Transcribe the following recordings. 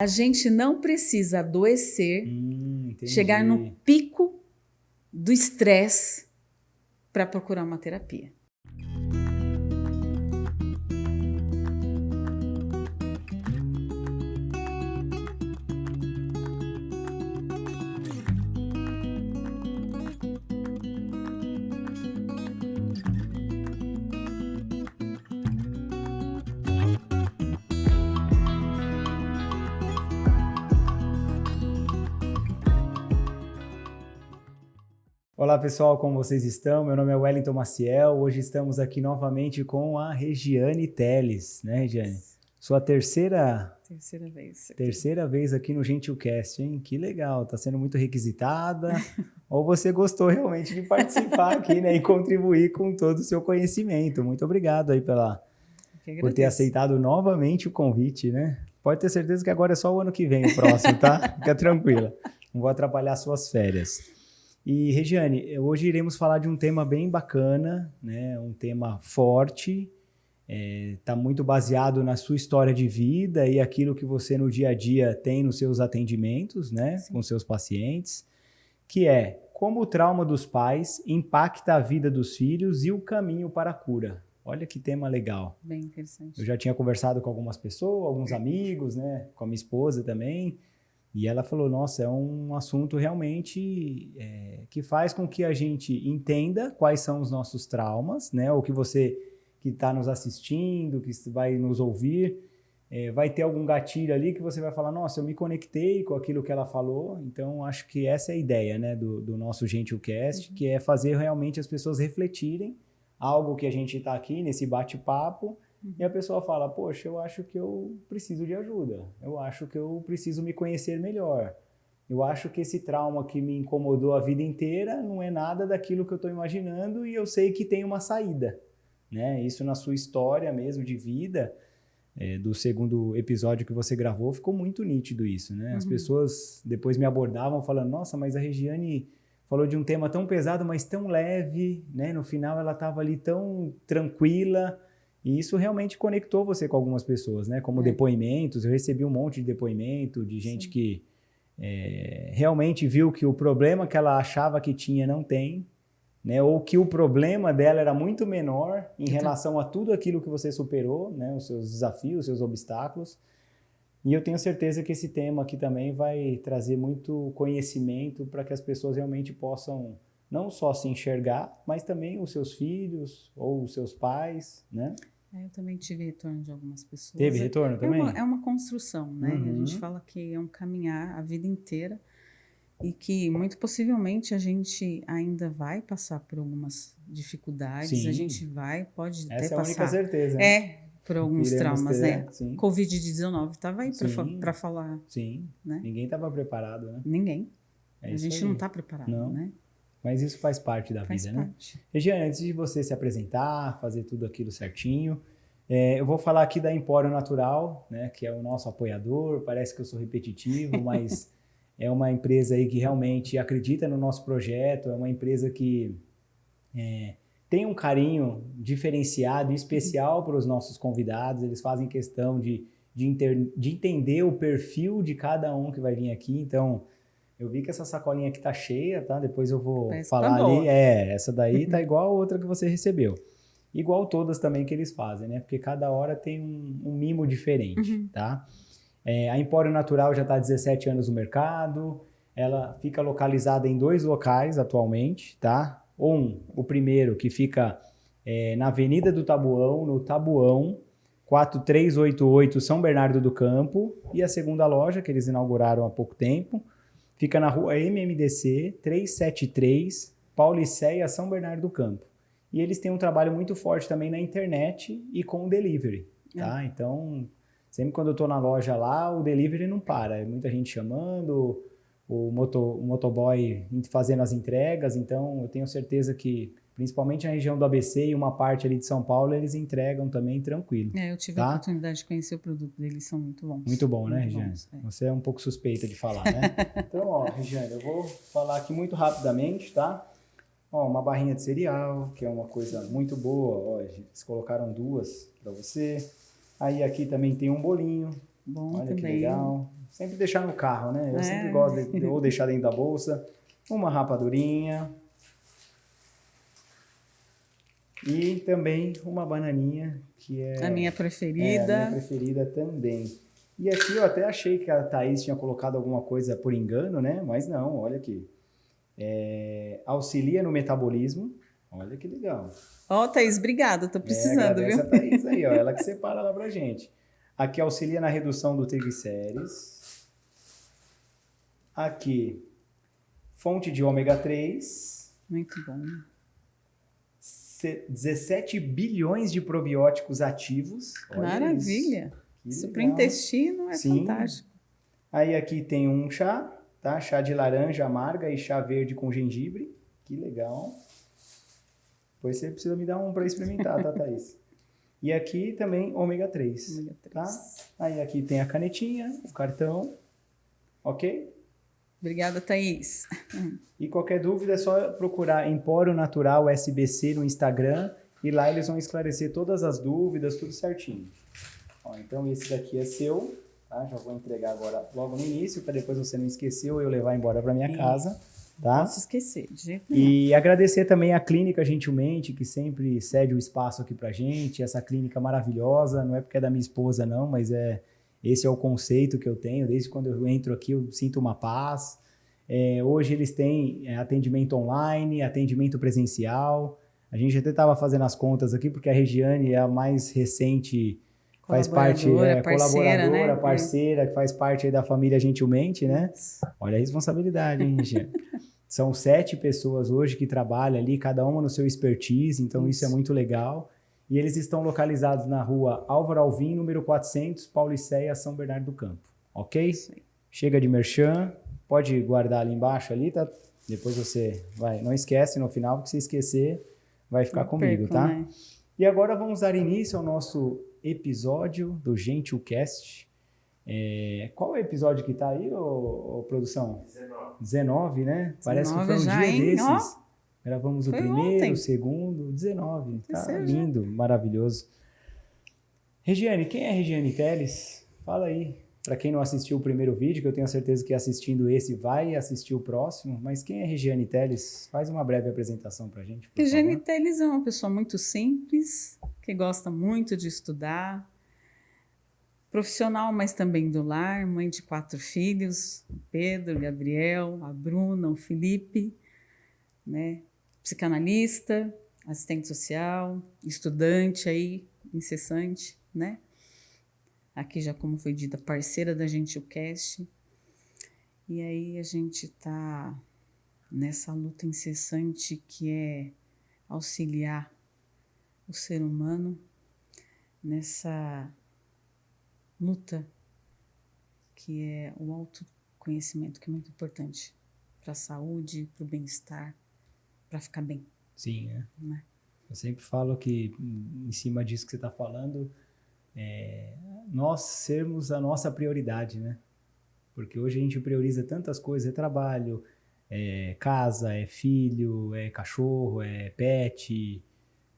A gente não precisa adoecer, Entendi. chegar no pico do estresse para procurar uma terapia. Olá pessoal, como vocês estão? Meu nome é Wellington Maciel, hoje estamos aqui novamente com a Regiane Teles, né, Regiane? Sua terceira vez aqui no GentilCast, hein? Que legal, tá sendo muito requisitada, ou você gostou realmente de participar aqui, né, e contribuir com todo o seu conhecimento. Muito obrigado aí por ter aceitado novamente o convite, né? Pode ter certeza que agora é só o ano que vem o próximo, tá? Fica tranquila, não vou atrapalhar suas férias. E, Regiane, hoje iremos falar de um tema bem bacana, né? Um tema forte, está muito baseado na sua história de vida e aquilo que você no dia a dia tem nos seus atendimentos, né? Com seus pacientes, que é como o trauma dos pais impacta a vida dos filhos e o caminho para a cura. Olha que tema legal. Bem interessante. Eu já tinha conversado com algumas pessoas, alguns amigos, né? Com a minha esposa também. E ela falou, nossa, é um assunto realmente que faz com que a gente entenda quais são os nossos traumas, né? Ou que você que está nos assistindo, que vai nos ouvir, vai ter algum gatilho ali que você vai falar, nossa, eu me conectei com aquilo que ela falou. Então, acho que essa é a ideia, né, do nosso GentilCast, que é fazer realmente as pessoas refletirem algo que a gente está aqui nesse bate-papo. E a pessoa fala, poxa, eu acho que eu preciso de ajuda, eu acho que eu preciso me conhecer melhor, eu acho que esse trauma que me incomodou a vida inteira não é nada daquilo que eu estou imaginando e eu sei que tem uma saída, né? Isso na sua história mesmo de vida, do segundo episódio que você gravou, ficou muito nítido isso, né? As pessoas depois me abordavam falando, nossa, mas a Regiane falou de um tema tão pesado, mas tão leve, né? No final ela estava ali tão tranquila. E isso realmente conectou você com algumas pessoas, né? Como depoimentos, eu recebi um monte de depoimento de gente que realmente viu que o problema que ela achava que tinha não tem, né? Ou que o problema dela era muito menor em relação a tudo aquilo que você superou, né? Os seus desafios, os seus obstáculos. E eu tenho certeza que esse tema aqui também vai trazer muito conhecimento para que as pessoas realmente possam não só se enxergar, mas também os seus filhos ou os seus pais, né? Eu também tive retorno de algumas pessoas. Teve retorno também? É uma construção, né? A gente fala que é um caminhar a vida inteira e que muito possivelmente a gente ainda vai passar por algumas dificuldades. Sim. A gente pode Essa até é a passar. única certeza. Né? Por alguns traumas, né? Sim. Covid-19 estava aí para falar. Sim, né? Ninguém estava preparado, né? Ninguém. A gente não está preparado, não. né? Mas isso faz parte da vida, né? Regiane, antes de você se apresentar, fazer tudo aquilo certinho, eu vou falar aqui da Empório Natural, né? Que é o nosso apoiador. Parece que eu sou repetitivo, mas é uma empresa aí que realmente acredita no nosso projeto, é uma empresa que tem um carinho diferenciado e especial para os nossos convidados. Eles fazem questão de entender o perfil de cada um que vai vir aqui. Então, eu vi que essa sacolinha aqui tá cheia, tá? Depois eu vou falar ali. Essa daí tá igual a outra que você recebeu. Igual todas também que eles fazem, né? Porque cada hora tem um mimo diferente, tá? A Empório Natural já está há 17 anos no mercado. Ela fica localizada em 2 locais atualmente, tá? O primeiro que fica na Avenida do Tabuão, no Tabuão, 4388 São Bernardo do Campo. E a segunda loja, que eles inauguraram há pouco tempo, fica na rua MMDC 373, Paulicéia, São Bernardo do Campo. E eles têm um trabalho muito forte também na internet e com o delivery, tá? Então, sempre quando eu estou na loja lá, o delivery não para. É muita gente chamando, o motoboy fazendo as entregas. Então, eu tenho certeza que, principalmente na região do ABC e uma parte ali de São Paulo, eles entregam também tranquilo. Eu tive a oportunidade de conhecer o produto deles, são muito bons. Muito bom, né, Regiane? Você é um pouco suspeita de falar, né? Então, ó, Regiane, eu vou falar aqui muito rapidamente, tá? Ó, uma barrinha de cereal, que é uma coisa muito boa. Ó, eles colocaram 2 para você. Aí aqui também tem um bolinho. Bom, olha também. Que legal. sempre deixar no carro, né? Eu sempre gosto de ou deixar dentro da bolsa. Uma rapadurinha. E também uma bananinha, que é... A minha preferida. É, a minha preferida também. E aqui eu até achei que a Thaís tinha colocado alguma coisa por engano, né? Mas não, olha aqui. Auxilia no metabolismo. Olha que legal. Ó, Thaís, obrigada, tô precisando, viu? A Thaís aí, ó, ela que separa lá pra gente. Aqui auxilia na redução do triglicérides. Aqui, fonte de ômega 3. Muito bom. 17 bilhões de probióticos ativos. Olha maravilha. Isso para o intestino é fantástico. Aí aqui tem um chá, tá? Chá de laranja amarga e chá verde com gengibre. Que legal. Depois você precisa me dar um para experimentar, tá, Thaís? E aqui também ômega 3. Ômega 3. Tá? Aí aqui tem a canetinha, o cartão. Ok? Obrigada, Thaís. E qualquer dúvida é só procurar Empório Natural SBC no Instagram e lá eles vão esclarecer todas as dúvidas, tudo certinho. Ó, então esse daqui é seu, tá? Já vou entregar agora logo no início, para depois você não esquecer ou eu levar embora para minha casa, tá? Não posso esquecer, de jeito nenhum. E agradecer também a Clínica Gentilmente, que sempre cede o espaço aqui pra gente, essa clínica maravilhosa, não é porque é da minha esposa não, mas esse é o conceito que eu tenho, desde quando eu entro aqui eu sinto uma paz. Hoje eles têm atendimento online, atendimento presencial. A gente até estava fazendo as contas aqui, porque a Regiane é a mais recente, faz parte, colaboradora, né? Parceira, que faz parte aí da família Gentilmente, né? Olha a responsabilidade, hein, Regiane? São 7 pessoas hoje que trabalham ali, cada uma no seu expertise, então isso é muito legal. E eles estão localizados na rua Álvaro Alvim, número 400, Paulicéia, São Bernardo do Campo. Ok? Chega de merchan, pode guardar ali embaixo, ali, tá? Depois você vai, não esquece no final, porque se esquecer, vai ficar comigo, tá? Né? E agora vamos dar início ao nosso episódio do Gentilcast. Qual é o episódio que tá aí, produção? 19, né? 19 parece que foi um dia desses. Ó. Gravamos o primeiro, o segundo, 19. Tá lindo, maravilhoso. Regiane, quem é Regiane Teles? Fala aí. Para quem não assistiu o primeiro vídeo, que eu tenho certeza que assistindo esse vai assistir o próximo, mas quem é Regiane Teles? Faz uma breve apresentação para a gente, por Regiane favor. Teles é uma pessoa muito simples, que gosta muito de estudar, profissional, mas também do lar, mãe de 4 filhos, o Pedro, o Gabriel, a Bruna, o Felipe, né? Psicanalista, assistente social, estudante aí, incessante, né? Aqui já, como foi dita, parceira da Gentilcast. E aí a gente está nessa luta incessante que é auxiliar o ser humano nessa luta que é o autoconhecimento, que é muito importante para a saúde, para o bem-estar, para ficar bem. Sim, né? Eu sempre falo que, em cima disso que você está falando, nós sermos a nossa prioridade, né? Porque hoje a gente prioriza tantas coisas, trabalho, casa, filho, cachorro, pet.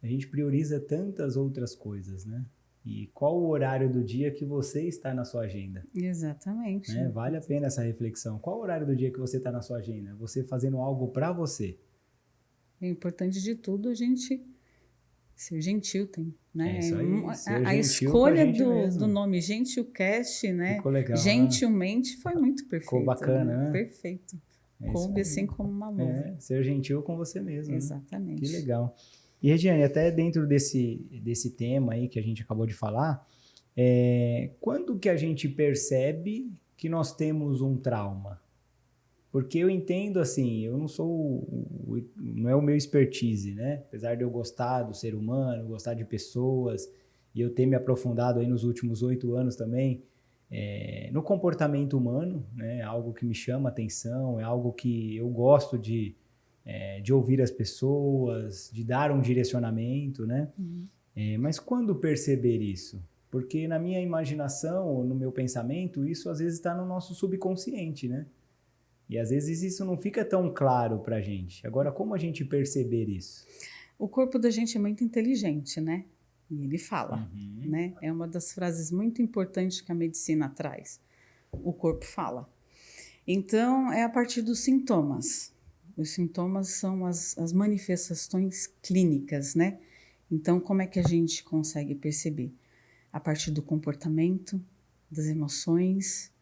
A gente prioriza tantas outras coisas, né? E qual o horário do dia que você está na sua agenda? Exatamente. Né? Vale a pena essa reflexão. Qual o horário do dia que você está na sua agenda? Você fazendo algo para você. O importante de tudo a gente ser gentil, tem, né? Isso aí, a escolha do nome Gentilcast, né? Ficou legal, gentilmente, né? Foi muito perfeito. Ficou bacana, né? Perfeito. Coube assim como uma luva. Ser gentil com você mesmo. Exatamente. Né? Que legal. E, Regiane, até dentro desse tema aí que a gente acabou de falar, quando que a gente percebe que nós temos um trauma? Porque eu entendo assim, eu não é o meu expertise, né? Apesar de eu gostar do ser humano, gostar de pessoas, e eu ter me aprofundado aí nos últimos 8 anos também no comportamento humano, né? Algo que me chama a atenção, é algo que eu gosto de ouvir as pessoas, de dar um direcionamento, né? Mas quando perceber isso? Porque na minha imaginação, no meu pensamento, isso às vezes está no nosso subconsciente, né? E às vezes isso não fica tão claro pra gente. Agora, como a gente perceber isso? O corpo da gente é muito inteligente, né? E ele fala, né? É uma das frases muito importantes que a medicina traz. o corpo fala. Então, é a partir dos sintomas. Os sintomas são as manifestações clínicas, né? Então, como é que a gente consegue perceber? A partir do comportamento, das emoções,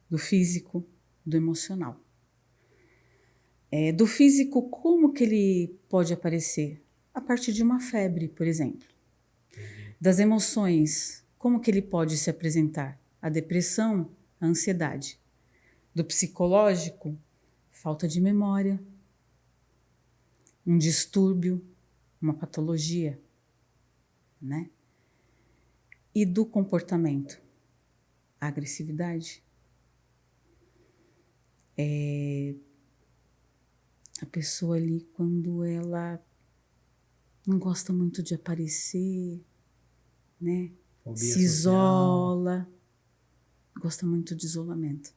do físico, do emocional. Do físico, como que ele pode aparecer? A partir de uma febre, por exemplo. Das emoções, como que ele pode se apresentar? A depressão, a ansiedade. Do psicológico, falta de memória, um distúrbio, uma patologia, né? E do comportamento, a agressividade. A pessoa ali, quando ela não gosta muito de aparecer, né? Fobia Se social. isola, gosta muito de isolamento.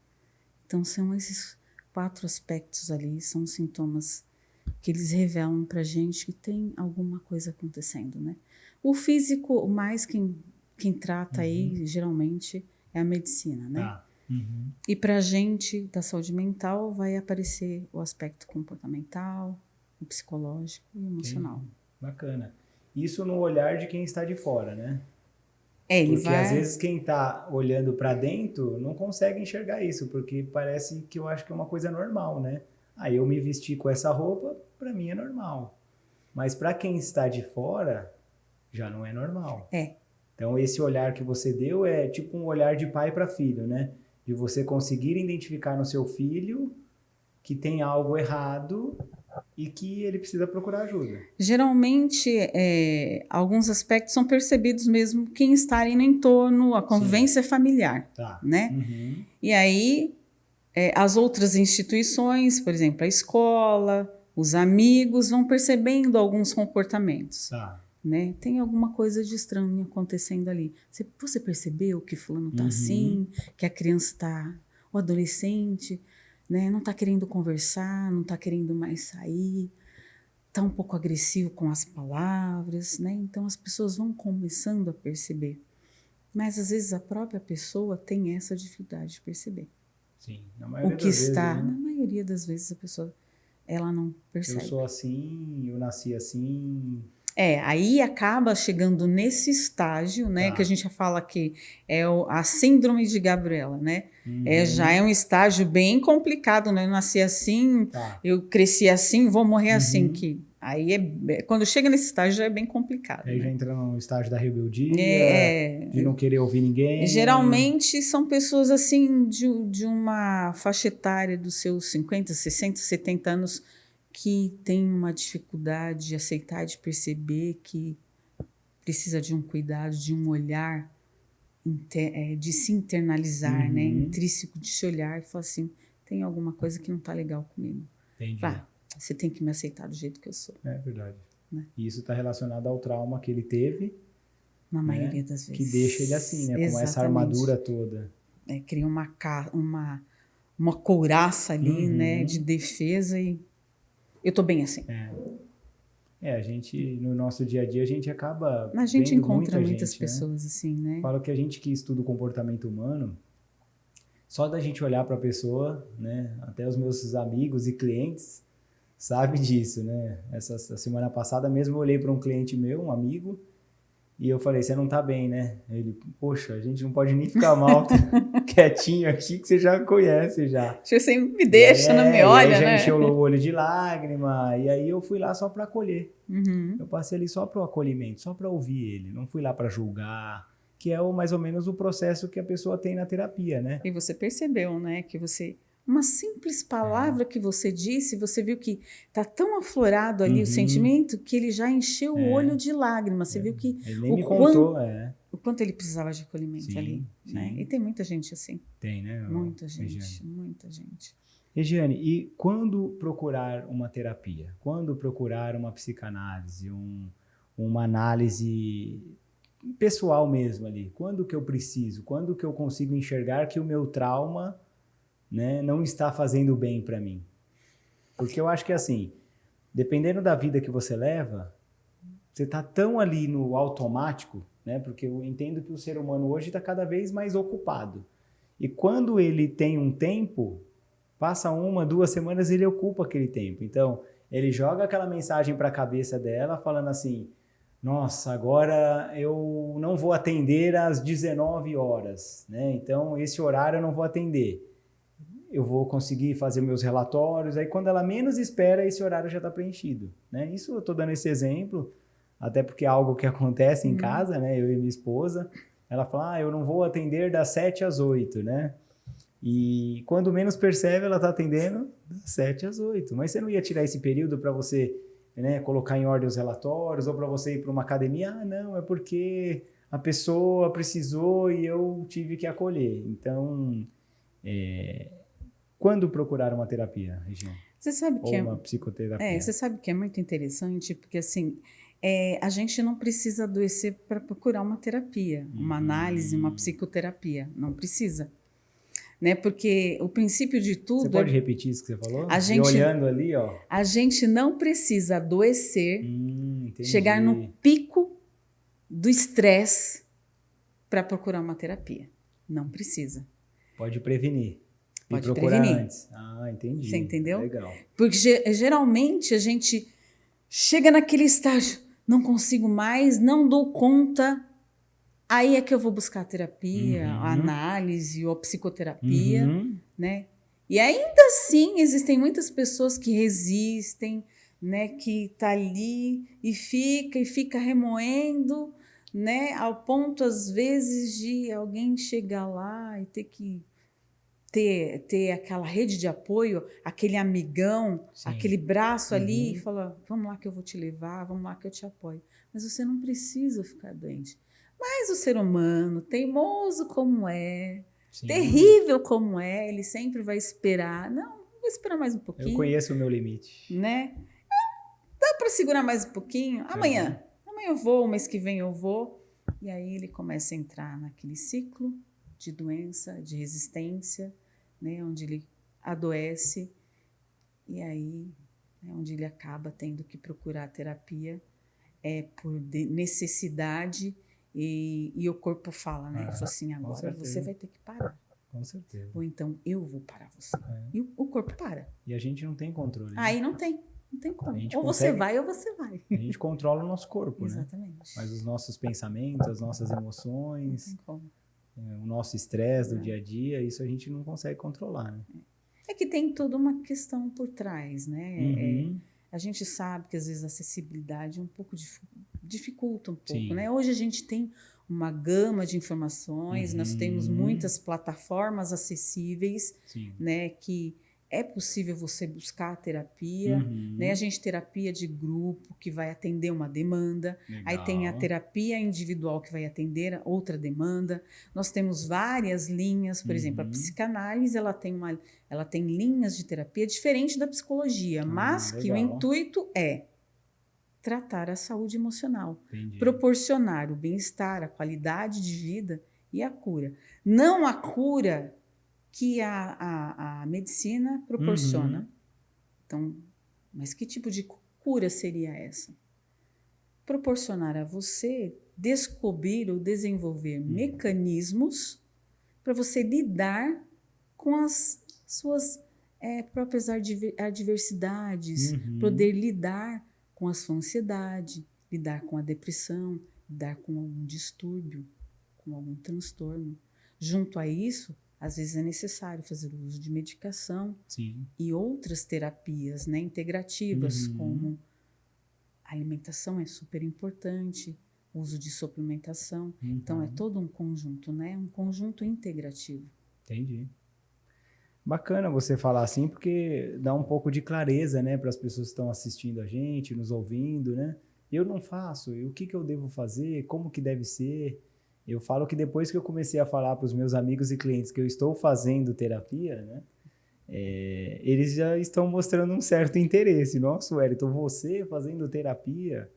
Então, são esses 4 aspectos ali, são sintomas que eles revelam pra gente que tem alguma coisa acontecendo, né? O físico, mais quem trata aí, geralmente, é a medicina, né? Tá. Uhum. E pra gente, da saúde mental, vai aparecer o aspecto comportamental, o psicológico e o emocional. Entendi. Bacana. Isso no olhar de quem está de fora, né? Ele Porque às vezes quem está olhando para dentro não consegue enxergar isso, porque parece que eu acho que é uma coisa normal, né? Aí eu me vestir com essa roupa, para mim é normal. Mas para quem está de fora, já não é normal. Então esse olhar que você deu é tipo um olhar de pai para filho, né? De você conseguir identificar no seu filho que tem algo errado e que ele precisa procurar ajuda. Geralmente, alguns aspectos são percebidos mesmo quem está ali no entorno, a convivência familiar, Tá. né? Uhum. E aí, as outras instituições, por exemplo, a escola, os amigos, vão percebendo alguns comportamentos. Tá. Né? Tem alguma coisa de estranho acontecendo ali. Você percebeu que fulano está assim, que a criança está, o adolescente, né? Não está querendo conversar, não está querendo mais sair, está um pouco agressivo com as palavras, né? Então as pessoas vão começando a perceber. Mas às vezes a própria pessoa tem essa dificuldade de perceber. Sim, na maioria O que das está, vezes, né? na maioria das vezes a pessoa, ela não percebe. Eu sou assim, eu nasci assim. Aí acaba chegando nesse estágio, né, Tá. que a gente já fala que é a síndrome de Gabriela, né? Já é um estágio bem complicado, né? Eu nasci assim, Tá. eu cresci assim, vou morrer assim. Que aí quando chega nesse estágio já é bem complicado. Aí né? já entra no estágio da rebeldia, de não querer ouvir ninguém. Geralmente são pessoas assim de uma faixa etária dos seus 50, 60, 70 anos que tem uma dificuldade de aceitar, de perceber que precisa de um cuidado, de um olhar, de se internalizar, né? Intrínseco, de se olhar e falar assim, tem alguma coisa que não está legal comigo. Entendi. Você tem que me aceitar do jeito que eu sou. É verdade. Né? E isso está relacionado ao trauma que ele teve. Na maioria das vezes. Que deixa ele assim, né? Com essa armadura toda. Cria uma couraça ali, né? De defesa e eu tô bem assim. A gente, no nosso dia a dia, a gente acaba A gente vendo encontra muitas gente, pessoas, né? Assim, né? Falo que a gente que estuda o comportamento humano, só da gente olhar para a pessoa, né? Até os meus amigos e clientes sabem disso, né? Essa semana passada mesmo eu olhei para um cliente meu, um amigo, e eu falei, você não tá bem, né? Ele, poxa, a gente não pode nem ficar mal quietinho aqui, que você já conhece já. Você me deixa, não me olha, aí já né? encheu o olho de lágrima, e aí eu fui lá só para acolher. Eu passei ali só para o acolhimento, só para ouvir ele, não fui lá para julgar, que é mais ou menos o processo que a pessoa tem na terapia, né? E você percebeu, né, que uma simples palavra que você disse, você viu que tá tão aflorado ali o sentimento que ele já encheu o olho de lágrimas. Você viu que ele nem me contou, o quanto ele precisava de acolhimento ali, né? E tem muita gente assim. Tem, né? Muita gente, muita gente. Regiane, e quando procurar uma terapia? Quando procurar uma psicanálise, uma análise pessoal mesmo ali? Quando que eu preciso? Quando que eu consigo enxergar que o meu trauma, né, não está fazendo bem para mim? Porque eu acho que assim, dependendo da vida que você leva, você tá tão ali no automático né? Porque eu entendo que o ser humano hoje está cada vez mais ocupado. E quando ele tem um tempo, passa 1, 2 semanas, ele ocupa aquele tempo. Então, ele joga aquela mensagem para a cabeça dela, falando assim, nossa, agora eu não vou atender às 19 horas, né? Então, esse horário eu não vou atender. Eu vou conseguir fazer meus relatórios, aí quando ela menos espera, esse horário já está preenchido, né? Isso eu estou dando esse exemplo, até porque é algo que acontece em casa, né? Eu e minha esposa, ela fala, eu não vou atender das 7 às 8, né? E quando menos percebe, ela está atendendo das 7 às 8. Mas você não ia tirar esse período para você, né, colocar em ordem os relatórios, ou para você ir para uma academia? Ah, não, é porque a pessoa precisou e eu tive que acolher. Então, quando procurar uma terapia, Regina? Você sabe que uma psicoterapia? Você sabe que é muito interessante, porque assim, a gente não precisa adoecer para procurar uma terapia, uma análise, uma psicoterapia. Não precisa. Né? Porque o princípio de tudo... Você pode repetir isso que você falou? E olhando ali, ó. A gente não precisa adoecer, chegar no pico do estresse para procurar uma terapia. Não precisa. Pode prevenir. Pode procurar prevenir. Antes. Ah, entendi. Você entendeu? Legal. Porque geralmente a gente chega naquele estágio, não consigo mais, não dou conta, aí é que eu vou buscar a terapia, a análise ou a psicoterapia, né? E ainda assim existem muitas pessoas que resistem, né? Que tá ali e fica remoendo, né? Ao ponto às vezes de alguém chegar lá e ter que ter aquela rede de apoio, aquele amigão, aquele braço ali e falar, vamos lá que eu vou te levar, vamos lá que eu te apoio. Mas você não precisa ficar doente. Mas o ser humano, teimoso como é, terrível como é, ele sempre vai esperar. Não, vou esperar mais um pouquinho. Eu conheço o meu limite. Né? Dá para segurar mais um pouquinho? Amanhã eu vou, o mês que vem eu vou. E aí ele começa a entrar naquele ciclo de doença, de resistência, né, onde ele adoece, e aí é onde ele acaba tendo que procurar terapia por necessidade, e o corpo fala, né? Ele fala assim, agora você vai ter que parar. Com certeza. Ou então eu vou parar você. E o corpo para. E a gente não tem controle. Aí não tem como. Ou consegue, você vai ou você vai. A gente controla o nosso corpo, Exatamente. Né? Mas os nossos pensamentos, as nossas emoções... Não tem como. O nosso estresse do dia a dia, isso a gente não consegue controlar, né? É que tem toda uma questão por trás, né? A gente sabe que às vezes a acessibilidade um pouco dificulta um pouco, né? Hoje a gente tem uma gama de informações, nós temos muitas plataformas acessíveis, né? Que é possível você buscar a terapia, né? A gente terapia de grupo que vai atender uma demanda, aí tem a terapia individual que vai atender outra demanda. Nós temos várias linhas, por exemplo, a psicanálise ela tem linhas de terapia diferente da psicologia, mas que o intuito é tratar a saúde emocional, proporcionar o bem-estar, a qualidade de vida e a cura. Não a cura que a medicina proporciona. Então, mas que tipo de cura seria essa? Proporcionar a você descobrir ou desenvolver mecanismos para você lidar com as suas próprias adversidades, poder lidar com a sua ansiedade, lidar com a depressão, lidar com algum distúrbio, com algum transtorno. Junto a isso, às vezes é necessário fazer o uso de medicação e outras terapias, né, integrativas, como a alimentação é super importante, o uso de suplementação. Então, é todo um conjunto, né? Um conjunto integrativo. Entendi. Bacana você falar assim, porque dá um pouco de clareza, né, para as pessoas que estão assistindo a gente, nos ouvindo, né? Eu não faço, e o que eu devo fazer, como que deve ser? Eu falo que depois que eu comecei a falar para os meus amigos e clientes que eu estou fazendo terapia, né, eles já estão mostrando um certo interesse. Nossa, Wellington, você fazendo terapia?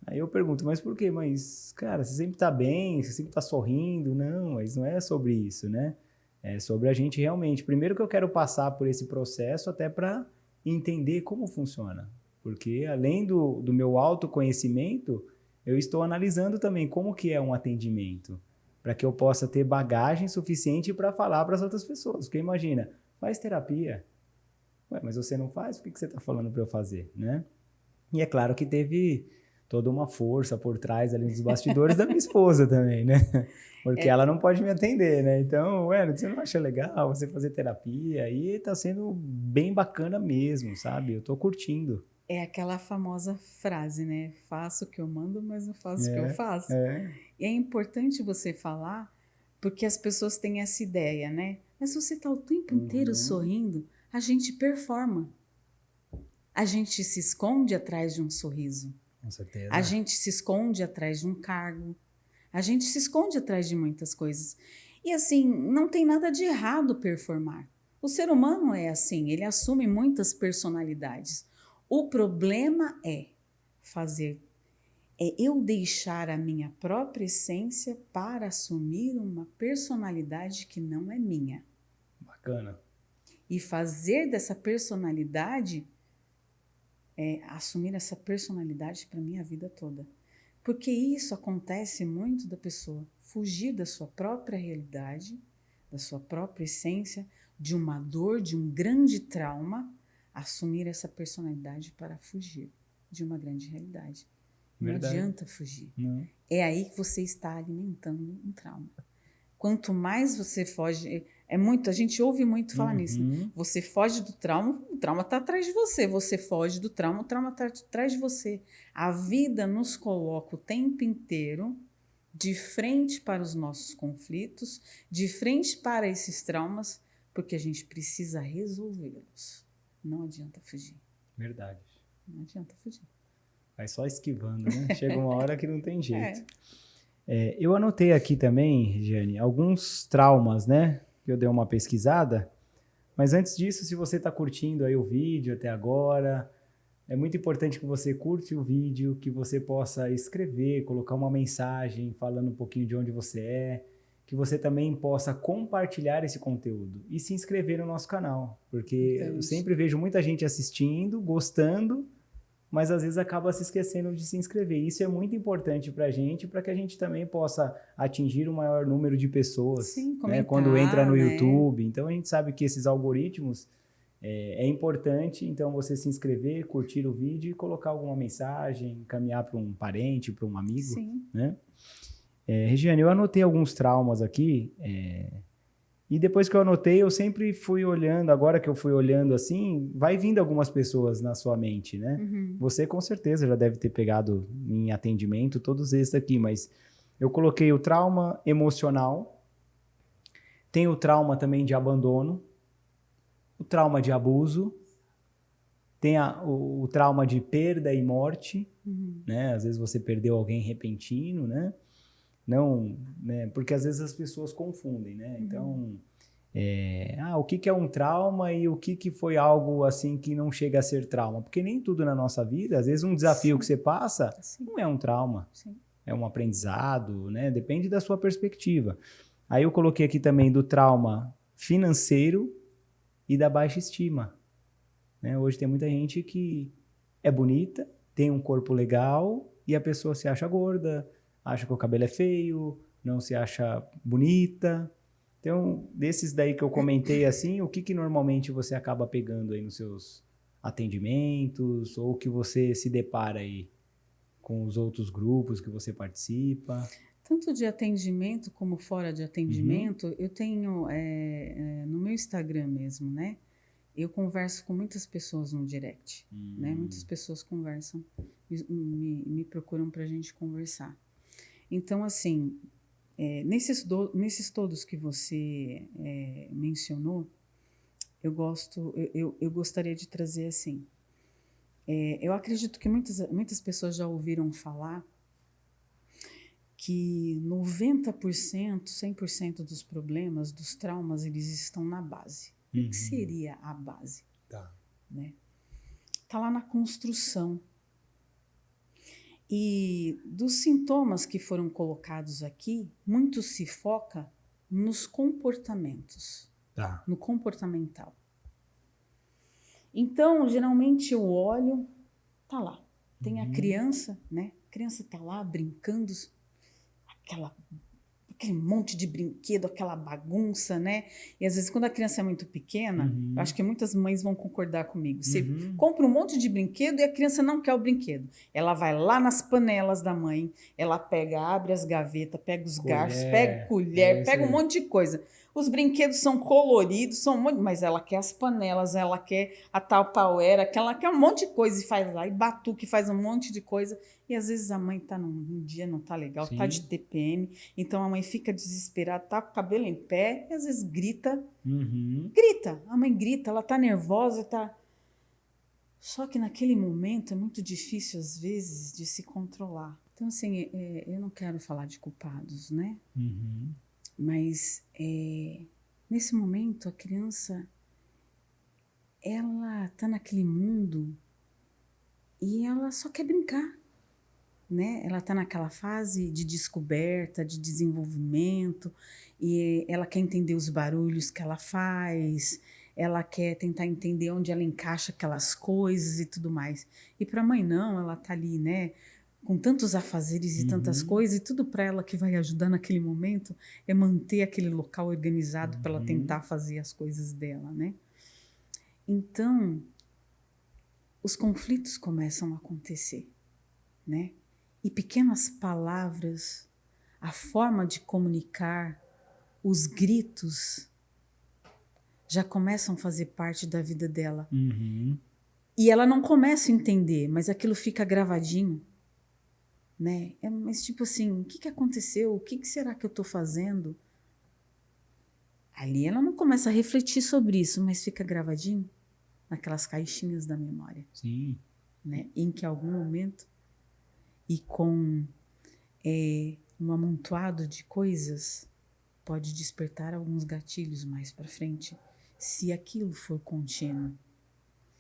Aí eu pergunto, mas por quê? Mas, cara, você sempre está bem, você sempre está sorrindo. Não, mas não é sobre isso, né? É sobre a gente realmente. Primeiro que eu quero passar por esse processo até para entender como funciona. Porque além do meu autoconhecimento, eu estou analisando também como que é um atendimento, para que eu possa ter bagagem suficiente para falar para as outras pessoas. Porque imagina, faz terapia. Ué, mas você não faz? Por que você está falando para eu fazer, né? E é claro que teve toda uma força por trás ali dos bastidores da minha esposa também, né? Porque ela não pode me atender, né? Então, ué, você não acha legal você fazer terapia? E tá sendo bem bacana mesmo, sabe? Eu tô curtindo. É aquela famosa frase, né? Faço o que eu mando, mas não faço o que eu É, faço. é. E é importante você falar, porque as pessoas têm essa ideia, né? Mas você está o tempo inteiro sorrindo, a gente performa. A gente se esconde atrás de um sorriso. Com certeza. A gente se esconde atrás de um cargo. A gente se esconde atrás de muitas coisas. E assim, não tem nada de errado performar. O ser humano é assim, ele assume muitas personalidades. O problema é eu deixar a minha própria essência para assumir uma personalidade que não é minha. Bacana. E fazer dessa personalidade, assumir essa personalidade para a minha vida toda. Porque isso acontece muito da pessoa fugir da sua própria realidade, da sua própria essência, de uma dor, de um grande trauma, assumir essa personalidade para fugir de uma grande realidade. Verdade. Não adianta fugir. Não. É aí que você está alimentando um trauma. Quanto mais você foge, a gente ouve muito falar nisso. Né? Você foge do trauma, o trauma está atrás de você. Você foge do trauma, o trauma está atrás de você. A vida nos coloca o tempo inteiro de frente para os nossos conflitos, de frente para esses traumas, porque a gente precisa resolvê-los. Não adianta fugir. Verdade. Não adianta fugir. Vai só esquivando, né? Chega uma hora que não tem jeito. Eu anotei aqui também, Regiane, alguns traumas, né? Que eu dei uma pesquisada. Mas antes disso, se você está curtindo aí o vídeo até agora, é muito importante que você curte o vídeo, que você possa escrever, colocar uma mensagem falando um pouquinho de onde você é, que você também possa compartilhar esse conteúdo e se inscrever no nosso canal. Porque eu sempre vejo muita gente assistindo, gostando, mas às vezes acaba se esquecendo de se inscrever. Isso é muito importante para que a gente também possa atingir um maior número de pessoas. Sim, né? Quando entra no YouTube. Então a gente sabe que esses algoritmos é importante, então você se inscrever, curtir o vídeo e colocar alguma mensagem, encaminhar para um parente, para um amigo. Sim. Né? Regiane, eu anotei alguns traumas aqui. E depois que eu anotei, eu sempre fui olhando, agora que eu fui olhando assim, vai vindo algumas pessoas na sua mente, né? Uhum. Você com certeza já deve ter pegado em atendimento todos esses aqui, mas eu coloquei o trauma emocional, tem o trauma também de abandono, o trauma de abuso, tem o trauma de perda e morte, né? Às vezes você perdeu alguém repentino, né? Não, né? Porque às vezes as pessoas confundem, né? Então, o que é um trauma e o que foi algo assim que não chega a ser trauma? Porque nem tudo na nossa vida, às vezes um desafio que você passa não é um trauma, é um aprendizado, né? Depende da sua perspectiva. Aí eu coloquei aqui também do trauma financeiro e da baixa estima. Né? Hoje tem muita gente que é bonita, tem um corpo legal e a pessoa se acha gorda, acha que o cabelo é feio, não se acha bonita. Então, desses daí que eu comentei assim, o que normalmente você acaba pegando aí nos seus atendimentos ou que você se depara aí com os outros grupos que você participa? Tanto de atendimento como fora de atendimento, eu tenho no meu Instagram mesmo, né? Eu converso com muitas pessoas no direct, né? Muitas pessoas conversam, me procuram para a gente conversar. Então, assim, nesses todos que você mencionou, eu gostaria de trazer assim. Eu acredito que muitas pessoas já ouviram falar que 90%, 100% dos problemas, dos traumas, eles estão na base. O que seria a base? Né? Tá lá na construção. E dos sintomas que foram colocados aqui, muito se foca nos comportamentos, no comportamental. Então, geralmente eu olho, tá lá, tem a criança, né? criança está lá brincando, aquele monte de brinquedo, aquela bagunça, né? E às vezes quando a criança é muito pequena, eu acho que muitas mães vão concordar comigo. Você compra um monte de brinquedo e a criança não quer o brinquedo. Ela vai lá nas panelas da mãe, ela abre as gavetas, pega os garfos, pega colher, pega um monte de coisa. Os brinquedos são coloridos, mas ela quer as panelas, ela quer a Tupperware, ela quer um monte de coisa e faz lá, e batuque, faz um monte de coisa. E às vezes a mãe tá num dia não tá legal, tá de TPM, então a mãe fica desesperada, tá com o cabelo em pé, e às vezes grita. A mãe grita, ela tá nervosa, tá... Só que naquele momento é muito difícil, às vezes, de se controlar. Então, assim, eu não quero falar de culpados, né? Mas nesse momento a criança ela está naquele mundo e ela só quer brincar, né? Ela está naquela fase de descoberta, de desenvolvimento, e ela quer entender os barulhos que ela faz, ela quer tentar entender onde ela encaixa aquelas coisas e tudo mais. E para a mãe não, ela está ali, né? Com tantos afazeres e tantas coisas, e tudo para ela que vai ajudar naquele momento é manter aquele local organizado para ela tentar fazer as coisas dela, né? Então, os conflitos começam a acontecer, né? E pequenas palavras, a forma de comunicar, os gritos, já começam a fazer parte da vida dela. E ela não começa a entender, mas aquilo fica gravadinho. Né? Mas tipo assim, o que aconteceu? O que será que eu estou fazendo? Ali ela não começa a refletir sobre isso, mas fica gravadinho naquelas caixinhas da memória. Sim. Né? Em que algum momento, e com um amontoado de coisas, pode despertar alguns gatilhos mais para frente, se aquilo for contínuo.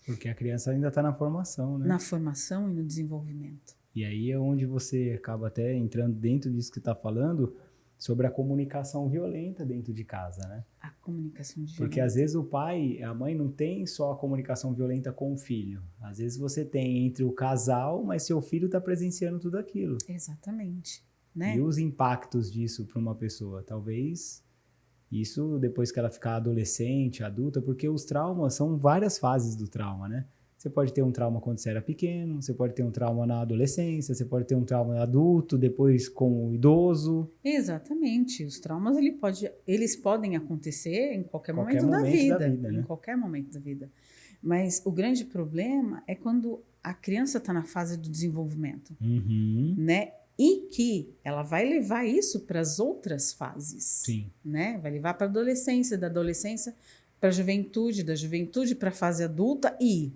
Porque a criança ainda está na formação, né? Na formação e no desenvolvimento. E aí é onde você acaba até entrando dentro disso que está falando, sobre a comunicação violenta dentro de casa, né? A comunicação violenta. Porque às vezes o pai, a mãe não tem só a comunicação violenta com o filho. Às vezes você tem entre o casal, mas seu filho está presenciando tudo aquilo. Exatamente. Né? E os impactos disso para uma pessoa, talvez... Isso depois que ela ficar adolescente, adulta, porque os traumas são várias fases do trauma, né? Você pode ter um trauma quando você era pequeno, você pode ter um trauma na adolescência, você pode ter um trauma adulto, depois com o idoso. Exatamente. Os traumas eles podem acontecer em qualquer momento da vida, né? Em qualquer momento da vida. Mas o grande problema é quando a criança está na fase do desenvolvimento, né? E que ela vai levar isso para as outras fases. Sim. Né? Vai levar para a adolescência, da adolescência para a juventude, da juventude para a fase adulta. E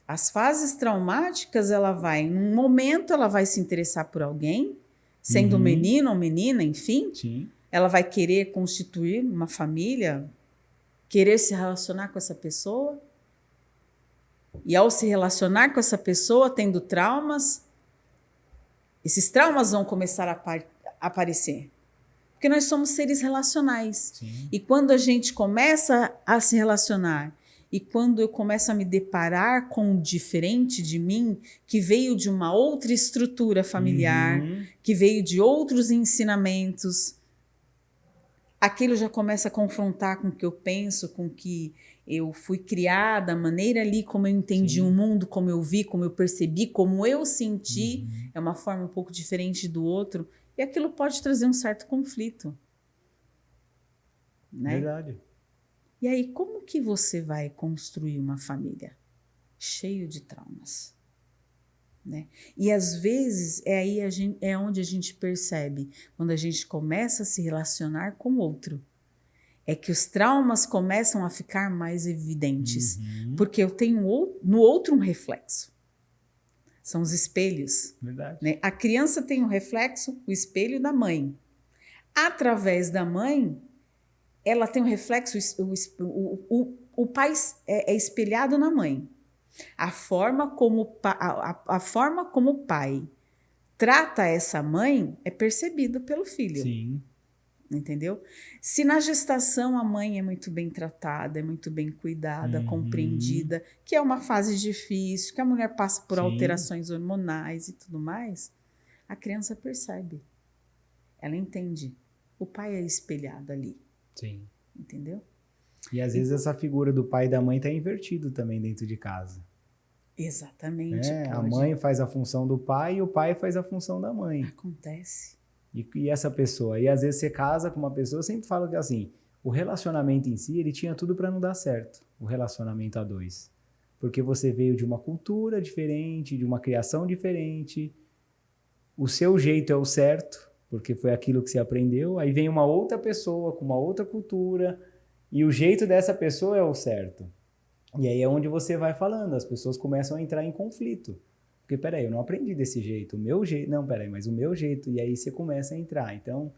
as fases traumáticas, em um momento, ela vai se interessar por alguém, sendo menino ou menina, enfim. Sim. Ela vai querer constituir uma família, querer se relacionar com essa pessoa. E ao se relacionar com essa pessoa, tendo traumas, esses traumas vão começar a aparecer. Porque nós somos seres relacionais. Sim. E quando a gente começa a se relacionar, e quando eu começo a me deparar com o diferente de mim, que veio de uma outra estrutura familiar, que veio de outros ensinamentos, aquilo já começa a confrontar com o que eu penso, com o que eu fui criada, a maneira ali como eu entendi o mundo, como eu vi, como eu percebi, como eu senti, é uma forma um pouco diferente do outro, e aquilo pode trazer um certo conflito. Né? Verdade. E aí, como que você vai construir uma família cheio de traumas? Né? E às vezes é onde a gente percebe, quando a gente começa a se relacionar com o outro, é que os traumas começam a ficar mais evidentes, porque eu tenho no outro um reflexo. São os espelhos. Verdade. Né? A criança tem um reflexo, o espelho da mãe. Através da mãe, ela tem um reflexo, o pai é espelhado na mãe. A forma como o pai trata essa mãe é percebido pelo filho. Sim. Entendeu? Se na gestação a mãe é muito bem tratada, é muito bem cuidada, compreendida, que é uma fase difícil, que a mulher passa por alterações hormonais e tudo mais, a criança percebe. Ela entende. O pai é espelhado ali. Sim. Entendeu? E às vezes essa figura do pai e da mãe está invertido também dentro de casa. Exatamente. A mãe faz a função do pai e o pai faz a função da mãe. Acontece. E essa pessoa? E às vezes você casa com uma pessoa, eu sempre falo que assim, o relacionamento em si, ele tinha tudo para não dar certo, o relacionamento a dois. Porque você veio de uma cultura diferente, de uma criação diferente, o seu jeito é o certo, porque foi aquilo que você aprendeu, aí vem uma outra pessoa com uma outra cultura, e o jeito dessa pessoa é o certo. E aí é onde você vai falando, as pessoas começam a entrar em conflito. Porque, peraí, eu não aprendi desse jeito, o meu jeito... Não, peraí, mas o meu jeito... E aí você começa a entrar. Então,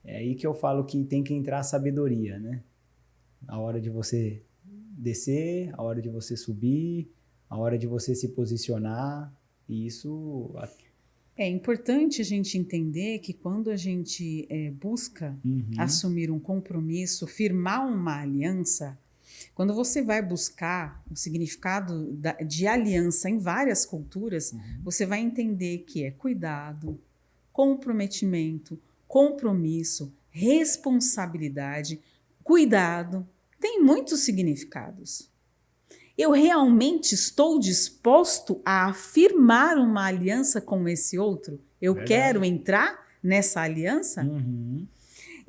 é aí que eu falo que tem que entrar a sabedoria, né? A hora de você descer, a hora de você subir, a hora de você se posicionar. E isso... É importante a gente entender que quando a gente busca assumir um compromisso, firmar uma aliança... Quando você vai buscar o significado de aliança em várias culturas, você vai entender que é cuidado, comprometimento, compromisso, responsabilidade, cuidado. Tem muitos significados. Eu realmente estou disposto a afirmar uma aliança com esse outro? Eu quero entrar nessa aliança?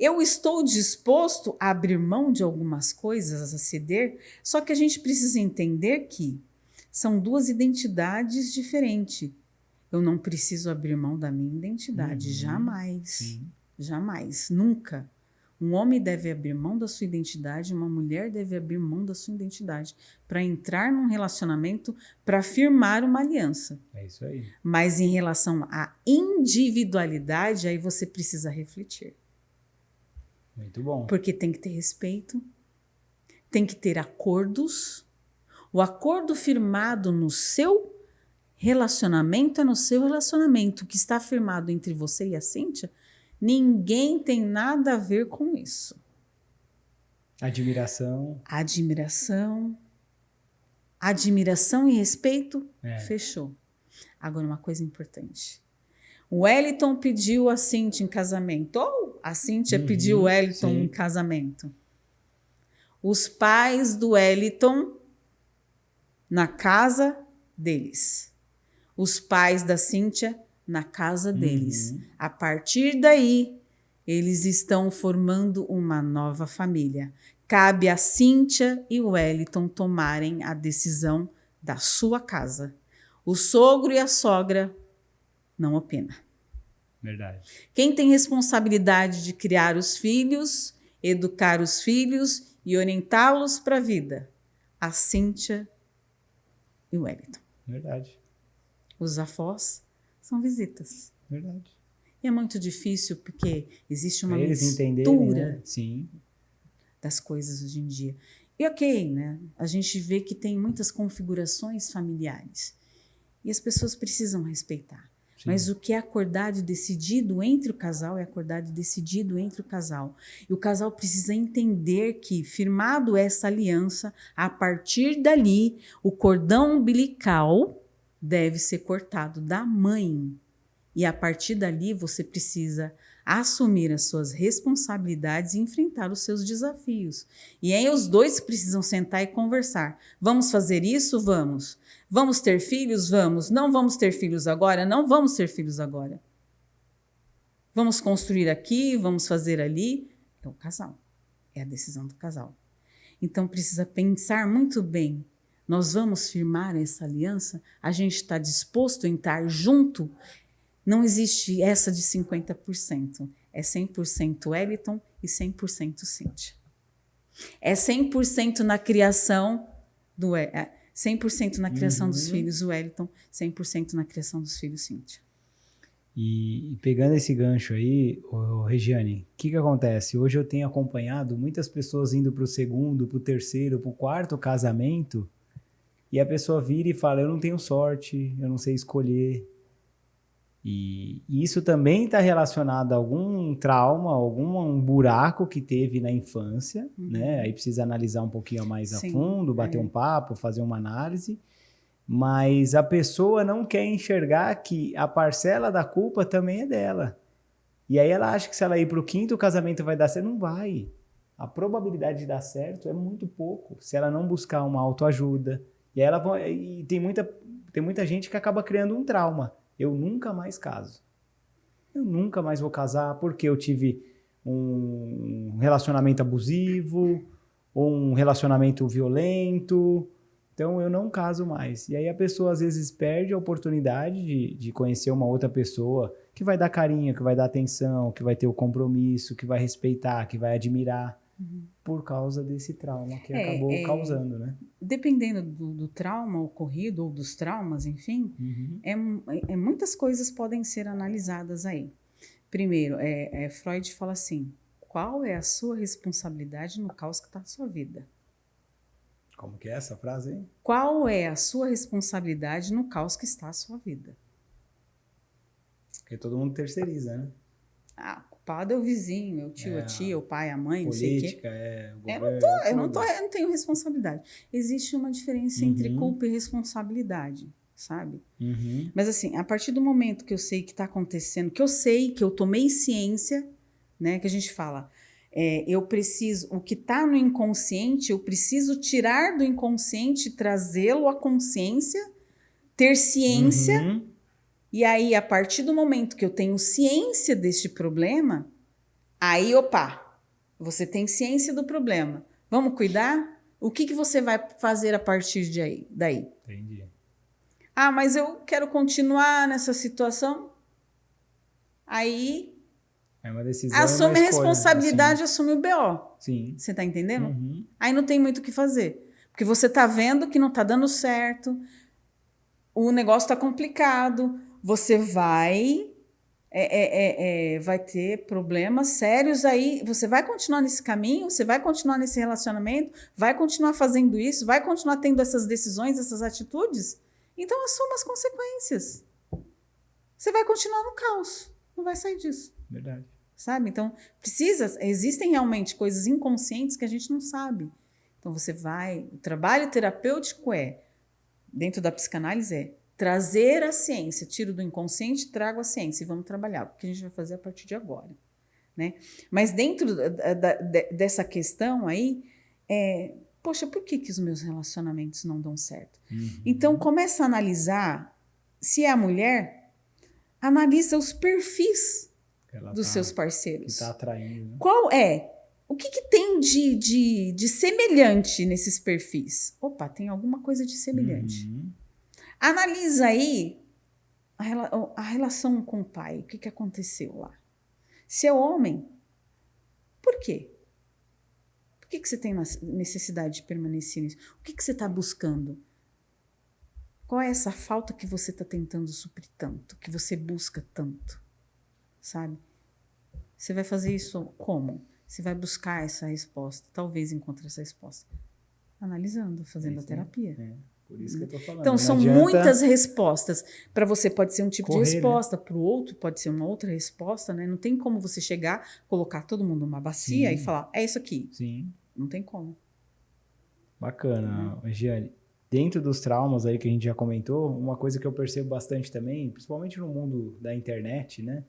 Eu estou disposto a abrir mão de algumas coisas, a ceder, só que a gente precisa entender que são duas identidades diferentes. Eu não preciso abrir mão da minha identidade, jamais. Jamais, nunca. Um homem deve abrir mão da sua identidade, uma mulher deve abrir mão da sua identidade para entrar num relacionamento, para firmar uma aliança. É isso aí. Mas em relação à individualidade, aí você precisa refletir. Muito bom. Porque tem que ter respeito, tem que ter acordos. O acordo firmado no seu relacionamento é no seu relacionamento. O que está firmado entre você e a Cíntia, ninguém tem nada a ver com isso. Admiração. Admiração e respeito, fechou. Agora, uma coisa importante. O Wellington pediu a Cíntia em casamento, ou a Cíntia pediu o Wellington em casamento. Os pais do Wellington na casa deles. Os pais da Cíntia na casa deles. A partir daí, eles estão formando uma nova família. Cabe a Cíntia e o Wellington tomarem a decisão da sua casa. O sogro e a sogra não opina. Verdade. Quem tem responsabilidade de criar os filhos, educar os filhos e orientá-los para a vida? A Cíntia e o Wellington. Verdade. Os avós são visitas. Verdade. E é muito difícil porque existe uma eles mistura, né? Sim, das coisas hoje em dia. E ok, né? A gente vê que tem muitas configurações familiares. E as pessoas precisam respeitar. Sim. Mas o que é acordado e decidido entre o casal é acordado e decidido entre o casal. E o casal precisa entender que, firmado essa aliança, a partir dali, o cordão umbilical deve ser cortado da mãe. E a partir dali, você precisa assumir as suas responsabilidades e enfrentar os seus desafios. E aí os dois precisam sentar e conversar. Vamos fazer isso? Vamos. Vamos ter filhos? Vamos. Não vamos ter filhos agora? Não vamos ter filhos agora. Vamos construir aqui, vamos fazer ali. É o casal. É a decisão do casal. Então precisa pensar muito bem. Nós vamos firmar essa aliança? A gente está disposto a estar junto? Não existe essa de 50%. É 100% Wellington e 100% Cíntia. É 100% na criação do 100% na criação dos filhos Wellington, 100% na criação dos filhos Cíntia. E pegando esse gancho aí, Regiane, o que acontece? Hoje eu tenho acompanhado muitas pessoas indo para o segundo, para o terceiro, para o quarto casamento, e a pessoa vira e fala, eu não tenho sorte, eu não sei escolher. E isso também está relacionado a algum trauma, algum buraco que teve na infância, né? Aí precisa analisar um pouquinho mais a fundo, bater um papo, fazer uma análise. Mas a pessoa não quer enxergar que a parcela da culpa também é dela. E aí ela acha que se ela ir para o 5º casamento vai dar certo. Não vai. A probabilidade de dar certo é muito pouco se ela não buscar uma autoajuda. E tem muita gente que acaba criando um trauma. Eu nunca mais caso. Eu nunca mais vou casar porque eu tive um relacionamento abusivo ou um relacionamento violento. Então eu não caso mais. E aí a pessoa às vezes perde a oportunidade de conhecer uma outra pessoa que vai dar carinho, que vai dar atenção, que vai ter o compromisso, que vai respeitar, que vai admirar. Por causa desse trauma que acabou causando, né? Dependendo do trauma ocorrido, ou dos traumas, enfim, muitas coisas podem ser analisadas aí. Primeiro, Freud fala assim, qual é a sua responsabilidade no caos que está na sua vida? Como que é essa frase aí? Qual é a sua responsabilidade no caos que está a sua vida? Porque todo mundo terceiriza, né? O culpado é o vizinho, é o tio, a tia, o pai, a mãe, não sei o quê. O Eu governo. não tenho responsabilidade. Existe uma diferença entre culpa e responsabilidade, sabe? Mas assim, a partir do momento que eu sei que está acontecendo, que eu tomei ciência, né, que a gente fala, o que está no inconsciente, eu preciso tirar do inconsciente, trazê-lo à consciência, ter ciência. E aí, a partir do momento que eu tenho ciência deste problema, aí, você tem ciência do problema. Vamos cuidar? O que você vai fazer a partir daí? Entendi. Mas eu quero continuar nessa situação. Aí, é uma decisão, assume a responsabilidade, assume o BO. Sim. Você está entendendo? Aí não tem muito o que fazer. Porque você está vendo que não está dando certo, o negócio está complicado, você vai ter problemas sérios aí, você vai continuar nesse caminho, você vai continuar nesse relacionamento, vai continuar fazendo isso, vai continuar tendo essas decisões, essas atitudes, então assuma as consequências. Você vai continuar no caos, não vai sair disso. Verdade. Sabe? Então, existem realmente coisas inconscientes que a gente não sabe. Então, o trabalho terapêutico dentro da psicanálise trazer a ciência, tiro do inconsciente, trago a ciência e vamos trabalhar, porque a gente vai fazer a partir de agora, né? Mas dentro dessa questão aí, poxa, por que os meus relacionamentos não dão certo? Então, começa a analisar, se é a mulher, analisa os perfis dos seus parceiros. Que está atraindo. Né? O que tem de semelhante nesses perfis? Tem alguma coisa de semelhante. Analisa aí a relação com o pai, o que aconteceu lá. Se é homem, por quê? Por que você tem necessidade de permanecer nisso? O que você está buscando? Qual é essa falta que você está tentando suprir tanto, que você busca tanto? Sabe? Você vai fazer isso como? Você vai buscar essa resposta, talvez encontre essa resposta. Analisando, fazendo a terapia. Por isso que eu tô falando. Então, são muitas respostas. Para você pode ser um tipo de resposta, para o outro pode ser uma outra resposta, né? Não tem como você chegar, colocar todo mundo numa bacia e falar, é isso aqui. Sim. Não tem como. Bacana, Giane. Dentro dos traumas aí que a gente já comentou, uma coisa que eu percebo bastante também, principalmente no mundo da internet, né?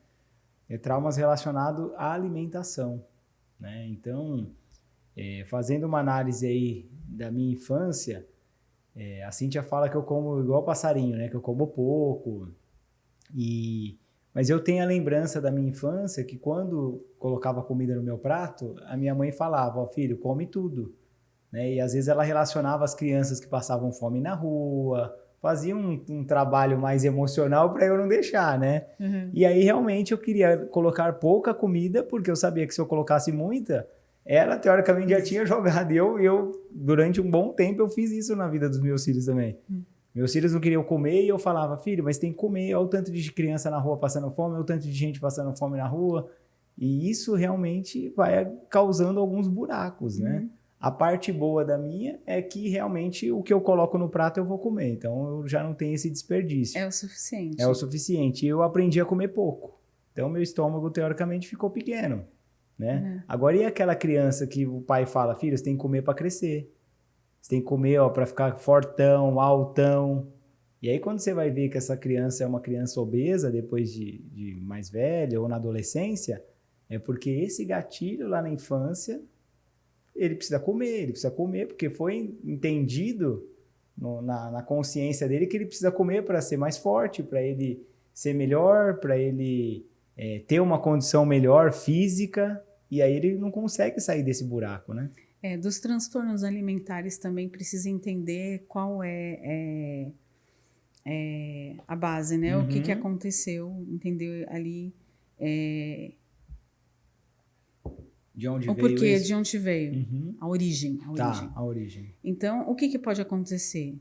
É traumas relacionados à alimentação, né? Então, fazendo uma análise aí da minha infância, a Cíntia fala que eu como igual passarinho, né? Que eu como pouco. Mas eu tenho a lembrança da minha infância que quando colocava comida no meu prato, a minha mãe falava, filho, come tudo. Né? E às vezes ela relacionava as crianças que passavam fome na rua, fazia um trabalho mais emocional para eu não deixar, né? E aí realmente eu queria colocar pouca comida, porque eu sabia que se eu colocasse muita, ela teoricamente já tinha jogado. E eu durante um bom tempo, eu fiz isso na vida dos meus filhos também. Meus filhos não queriam comer e eu falava, filho, mas tem que comer. Olha o tanto de criança na rua passando fome, olha o tanto de gente passando fome na rua. E isso realmente vai causando alguns buracos, né? A parte boa da minha é que realmente o que eu coloco no prato eu vou comer. Então eu já não tenho esse desperdício. É o suficiente. É o suficiente. E eu aprendi a comer pouco. Então meu estômago teoricamente ficou pequeno, né? Agora e aquela criança que o pai fala, filho, você tem que comer para crescer. Você tem que comer, ó, para ficar fortão, altão. E aí quando você vai ver que essa criança é uma criança obesa depois de mais velha ou na adolescência, é porque esse gatilho lá na infância ele precisa comer, porque foi entendido na consciência dele que ele precisa comer para ser mais forte, para ele ser melhor, para ele ter uma condição melhor física, e aí ele não consegue sair desse buraco, né? Dos transtornos alimentares também precisa entender qual é a base, né? O que aconteceu, entender ali... De onde o veio porquê, isso? de onde veio, Uhum. a origem. Tá, a origem. Então, o que pode acontecer?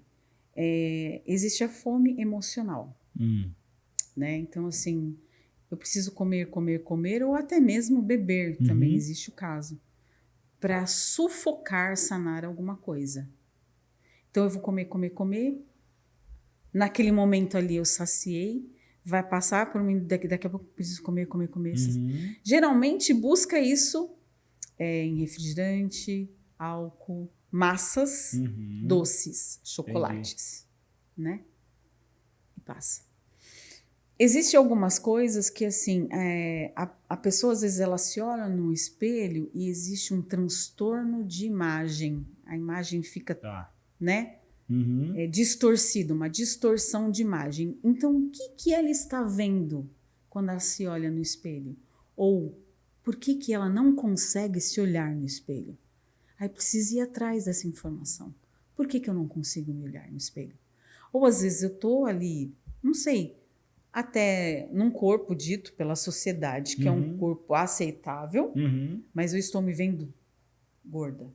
Existe a fome emocional, né? Então, assim, eu preciso comer, ou até mesmo beber, também existe o caso, para sufocar, sanar alguma coisa. Então, eu vou comer, naquele momento ali eu saciei, vai passar por mim, daqui a pouco eu preciso comer. Geralmente busca isso em refrigerante, álcool, massas, doces, chocolates, né? E passa. Existem algumas coisas que, assim, a pessoa, às vezes, ela se olha no espelho e existe um transtorno de imagem. A imagem fica, né? Distorcida, uma distorção de imagem. Então, o que ela está vendo quando ela se olha no espelho? Ou por que ela não consegue se olhar no espelho? Aí precisa ir atrás dessa informação. Por que eu não consigo me olhar no espelho? Ou às vezes eu estou ali, não sei, até num corpo dito pela sociedade, que é um corpo aceitável, mas eu estou me vendo gorda.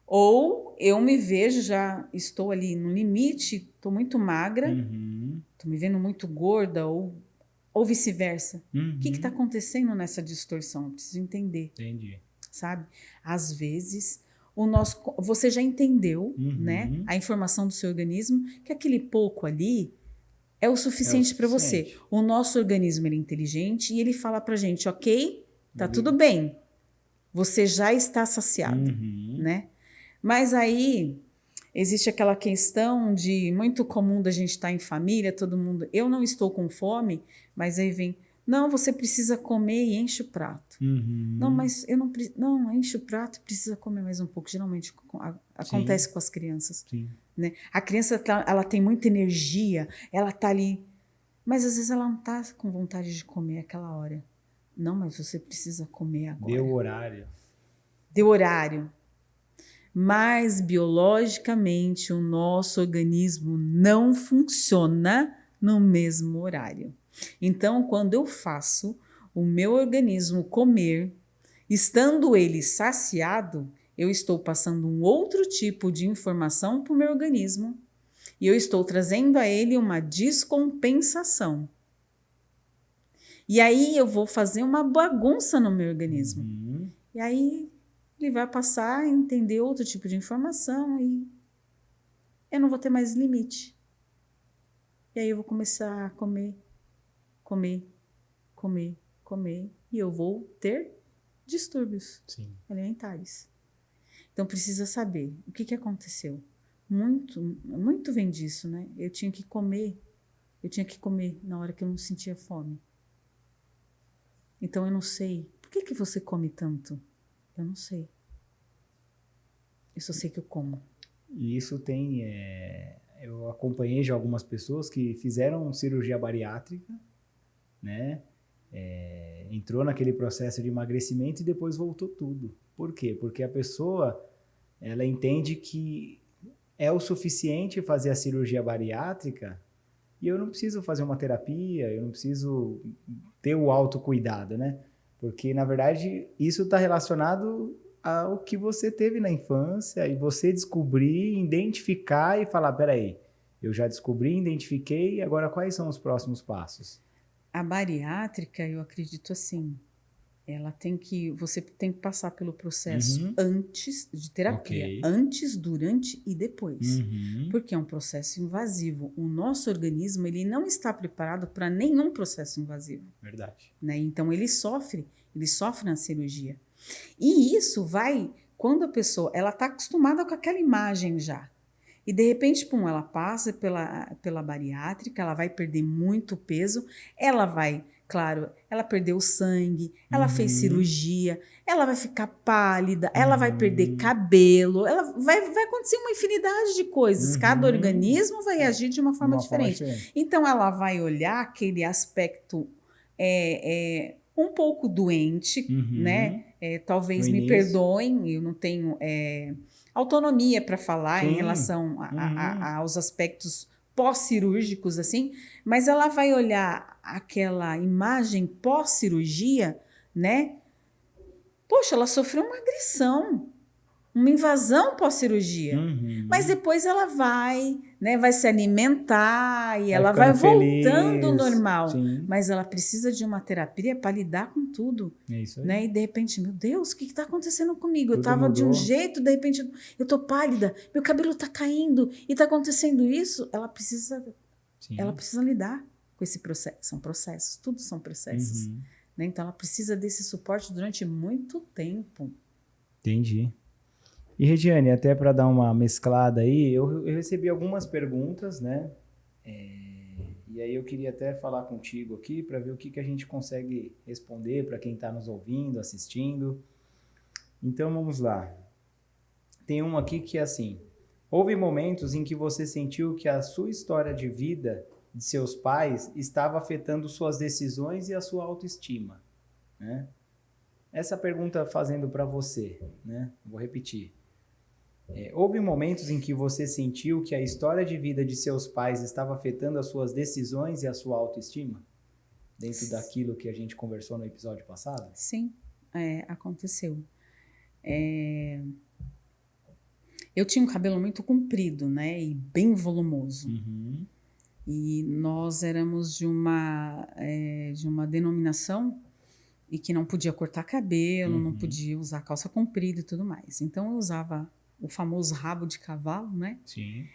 Ou eu me vejo, já estou ali no limite, estou muito magra, estou me vendo muito gorda, ou vice-versa. O que está acontecendo nessa distorção? Eu preciso entender. Entendi. Sabe? Às vezes, você já entendeu, né, a informação do seu organismo, que aquele pouco ali é o suficiente para você. O nosso organismo ele é inteligente e ele fala pra gente, ok, tá tudo bem, você já está saciado, né? Mas aí existe aquela questão muito comum da gente estar em família, todo mundo, eu não estou com fome, mas aí vem, não, você precisa comer e enche o prato. Não, mas eu não preciso. Não, enche o prato e precisa comer mais um pouco. Geralmente acontece com as crianças. Né? A criança ela tem muita energia, ela tá ali, mas às vezes ela não tá com vontade de comer aquela hora. Não, mas você precisa comer agora. Deu horário. Mas biologicamente o nosso organismo não funciona no mesmo horário. Então, quando eu faço o meu organismo comer, estando ele saciado, eu estou passando um outro tipo de informação para o meu organismo e eu estou trazendo a ele uma descompensação. E aí eu vou fazer uma bagunça no meu organismo. E aí ele vai passar a entender outro tipo de informação e eu não vou ter mais limite. E aí eu vou começar a comer, e eu vou ter distúrbios alimentares. Então precisa saber o que aconteceu. Muito vem disso, né? Eu tinha que comer na hora que eu não sentia fome. Então eu não sei. Por que você come tanto? Eu não sei. Eu só sei que eu como. E isso tem... eu acompanhei já algumas pessoas que fizeram cirurgia bariátrica, né? Entrou naquele processo de emagrecimento e depois voltou tudo. Por quê? Porque a pessoa ela entende que é o suficiente fazer a cirurgia bariátrica e eu não preciso fazer uma terapia, eu não preciso ter o autocuidado, né? Porque, na verdade, isso está relacionado ao que você teve na infância e você descobrir, identificar e falar, peraí, eu já descobri, identifiquei, agora quais são os próximos passos? A bariátrica, eu acredito assim, Você tem que passar pelo processo antes de terapia, Ok. antes, durante e depois, Uhum. porque é um processo invasivo. O nosso organismo ele não está preparado para nenhum processo invasivo, Verdade. né? Então ele sofre na cirurgia. E isso vai quando a pessoa ela está acostumada com aquela imagem já. E de repente, pum, ela passa pela bariátrica, ela vai perder muito peso, ela vai, claro, ela perdeu sangue, ela fez cirurgia, ela vai ficar pálida, ela vai perder cabelo, vai acontecer uma infinidade de coisas. Cada organismo vai agir de uma forma diferente. Então, ela vai olhar aquele aspecto um pouco doente, né? Talvez me perdoem, eu não tenho autonomia para falar em relação aos aspectos pós-cirúrgicos, assim, mas ela vai olhar aquela imagem pós-cirurgia, né? Poxa, ela sofreu uma agressão, uma invasão pós-cirurgia. Mas depois ela vai, né, vai se alimentar e ela vai voltando ao normal. Sim. Mas ela precisa de uma terapia para lidar com tudo. É isso aí. Né? E de repente, meu Deus, o que está acontecendo comigo? Tudo eu estava de um mudou. jeito, de repente eu tô pálida, meu cabelo está caindo e está acontecendo isso. Ela precisa lidar com esse processo. São processos, tudo são processos. Né? Então ela precisa desse suporte durante muito tempo. Entendi. E Regiane, até para dar uma mesclada aí, eu recebi algumas perguntas, né? E aí eu queria até falar contigo aqui para ver o que a gente consegue responder para quem está nos ouvindo, assistindo. Então vamos lá. Tem um aqui que é assim: houve momentos em que você sentiu que a sua história de vida de seus pais estava afetando suas decisões e a sua autoestima, né? Essa pergunta fazendo para você, né? Vou repetir. Houve momentos em que você sentiu que a história de vida de seus pais estava afetando as suas decisões e a sua autoestima? Dentro daquilo que a gente conversou no episódio passado? Sim, aconteceu. Eu tinha um cabelo muito comprido, né? E bem volumoso. E nós éramos de uma denominação e que não podia cortar cabelo, não podia usar calça comprida e tudo mais. Então eu usava o famoso rabo de cavalo, né? Sim.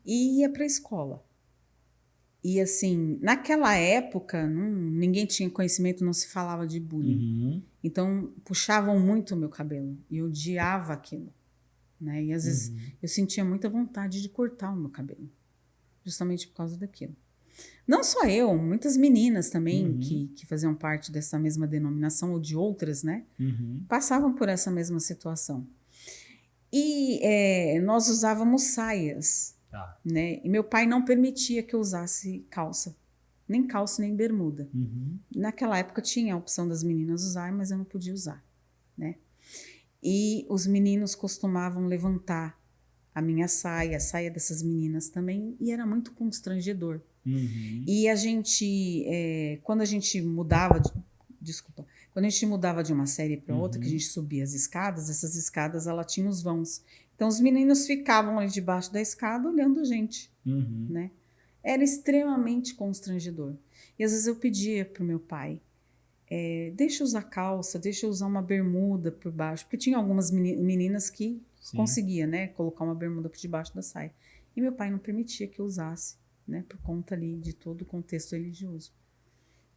E ia para a escola. E assim, naquela época, ninguém tinha conhecimento, não se falava de bullying. Então puxavam muito o meu cabelo e eu odiava aquilo, né? E às vezes eu sentia muita vontade de cortar o meu cabelo, justamente por causa daquilo. Não só eu, muitas meninas também que faziam parte dessa mesma denominação ou de outras, né? Passavam por essa mesma situação. E nós usávamos saias, né? E meu pai não permitia que eu usasse calça, nem bermuda. Naquela época tinha a opção das meninas usarem, mas eu não podia usar, né? E os meninos costumavam levantar a minha saia, a saia dessas meninas também, e era muito constrangedor. E a gente, quando a gente mudava de uma série para outra, que a gente subia as escadas, essas escadas ela tinha os vãos. Então os meninos ficavam ali debaixo da escada olhando a gente, né? Era extremamente constrangedor. E às vezes eu pedia para o meu pai, deixa eu usar calça, deixa eu usar uma bermuda por baixo, porque tinha algumas meninas que conseguia, né, colocar uma bermuda por debaixo da saia. E meu pai não permitia que eu usasse, né, por conta ali de todo o contexto religioso.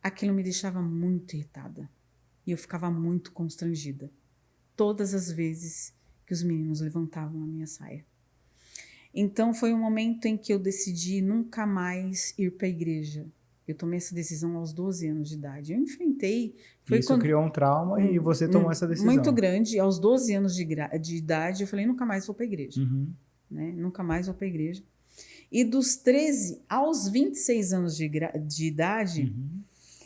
Aquilo me deixava muito irritada. E eu ficava muito constrangida. Todas as vezes que os meninos levantavam a minha saia. Então foi um momento em que eu decidi nunca mais ir para a igreja. Eu tomei essa decisão aos 12 anos de idade. Eu enfrentei... Isso criou um trauma e você tomou essa decisão. Muito grande. Aos 12 anos de idade, eu falei, nunca mais vou para a igreja. Né? Nunca mais vou para a igreja. E dos 13 aos 26 anos de idade...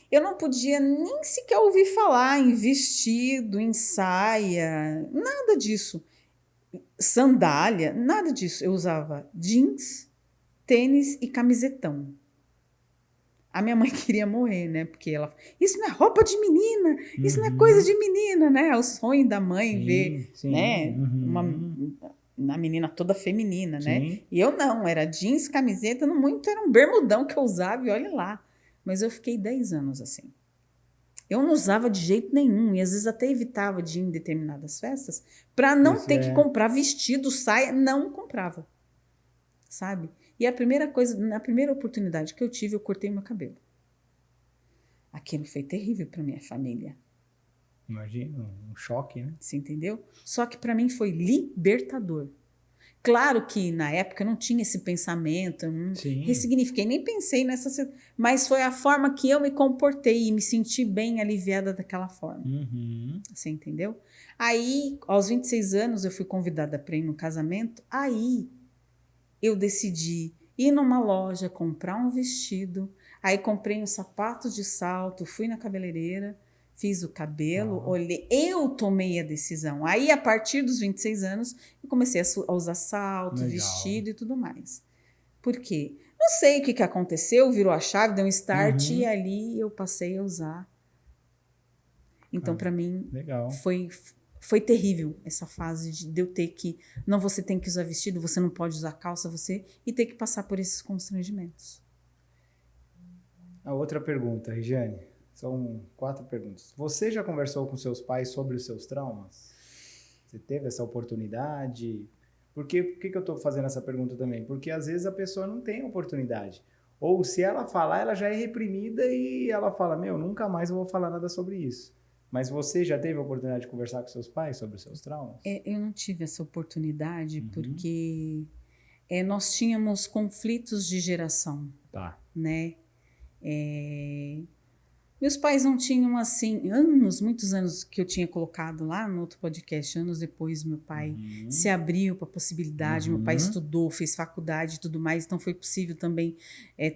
Eu não podia nem sequer ouvir falar em vestido, em saia, nada disso. Sandália, nada disso. Eu usava jeans, tênis e camisetão. A minha mãe queria morrer, né? Porque ela... Isso não é roupa de menina, isso não é coisa de menina, né? É o sonho da mãe ver, né? Uma menina toda feminina, né? E eu não, era jeans, camiseta, no muito era um bermudão que eu usava e olha lá. Mas eu fiquei 10 anos assim. Eu não usava de jeito nenhum, e às vezes até evitava de ir em determinadas festas para não ter que comprar vestido, saia, não comprava, sabe? E a primeira coisa, na primeira oportunidade que eu tive, eu cortei meu cabelo. Aquilo foi terrível para minha família. Imagina, um choque, né? Você entendeu? Só que para mim foi libertador. Claro que na época eu não tinha esse pensamento, eu não ressignifiquei, nem pensei nessa... Mas foi a forma que eu me comportei e me senti bem aliviada daquela forma. Você entendeu? Aí, aos 26 anos, eu fui convidada para ir no casamento. Aí, eu decidi ir numa loja, comprar um vestido. Aí, comprei uns sapatos de salto, fui na cabeleireira, fiz o cabelo, olhei, eu tomei a decisão. Aí, a partir dos 26 anos, eu comecei a usar salto, vestido e tudo mais. Por quê? Não sei o que aconteceu, virou a chave, deu um start e ali eu passei a usar. Então, para mim, foi terrível essa fase de eu ter que... Não, você tem que usar vestido, você não pode usar calça, e ter que passar por esses constrangimentos. A outra pergunta, Regiane. São 4 perguntas. Você já conversou com seus pais sobre os seus traumas? Você teve essa oportunidade? Por que eu estou fazendo essa pergunta também? Porque às vezes a pessoa não tem oportunidade. Ou se ela falar, ela já é reprimida e ela fala, nunca mais eu vou falar nada sobre isso. Mas você já teve a oportunidade de conversar com seus pais sobre os seus traumas? Eu não tive essa oportunidade porque nós tínhamos conflitos de geração. Tá. Né? Meus pais não tinham, assim, muitos anos que eu tinha colocado lá no outro podcast, anos depois meu pai se abriu para a possibilidade, meu pai estudou, fez faculdade e tudo mais, então foi possível também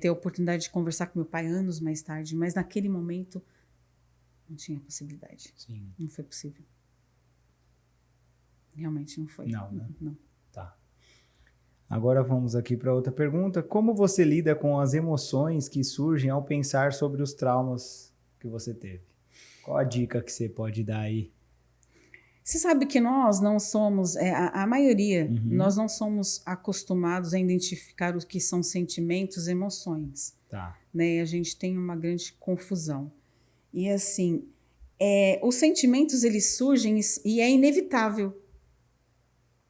ter a oportunidade de conversar com meu pai anos mais tarde, mas naquele momento não tinha possibilidade. Sim. Não foi possível. Realmente não foi. Não, né? Não. Tá. Agora vamos aqui para outra pergunta. Como você lida com as emoções que surgem ao pensar sobre os traumas que você teve? Qual a dica que você pode dar aí? Você sabe que nós não somos, a maioria, nós não somos acostumados a identificar o que são sentimentos e emoções. Tá. Né? A gente tem uma grande confusão. E assim, os sentimentos eles surgem e é inevitável.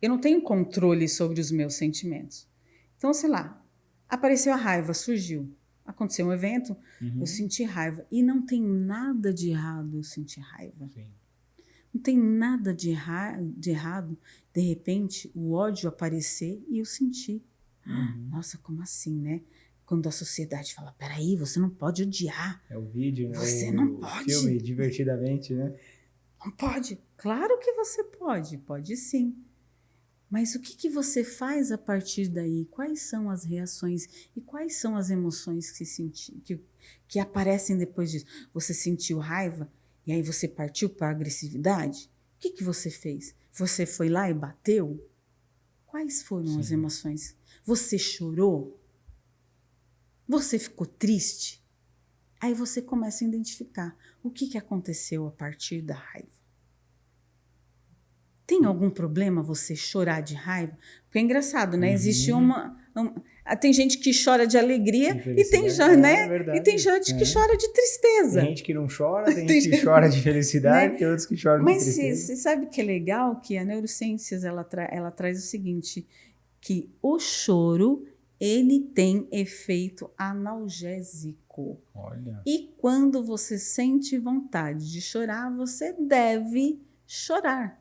Eu não tenho controle sobre os meus sentimentos. Então, sei lá, apareceu a raiva, surgiu. Aconteceu um evento, eu senti raiva. E não tem nada de errado eu sentir raiva. Sim. Não tem nada de errado, de repente, o ódio aparecer e eu sentir. Nossa, como assim, né? Quando a sociedade fala, peraí, você não pode odiar. É o vídeo, né? Você não pode. Filme, Divertidamente, né? Não pode. Claro que você pode sim. Mas o que você faz a partir daí? Quais são as reações e quais são as emoções que aparecem depois disso? Você sentiu raiva e aí você partiu para a agressividade? O que você fez? Você foi lá e bateu? Quais foram as emoções? Você chorou? Você ficou triste? Aí você começa a identificar o que aconteceu a partir da raiva. Tem algum problema você chorar de raiva? Porque é engraçado, né? Existe tem gente que chora de alegria e tem gente que chora de tristeza. Tem gente que não chora, tem gente que chora de felicidade, tem outros que choram de tristeza. Mas você sabe que é legal que a neurociências ela traz o seguinte, que o choro ele tem efeito analgésico. Olha. E quando você sente vontade de chorar, você deve chorar.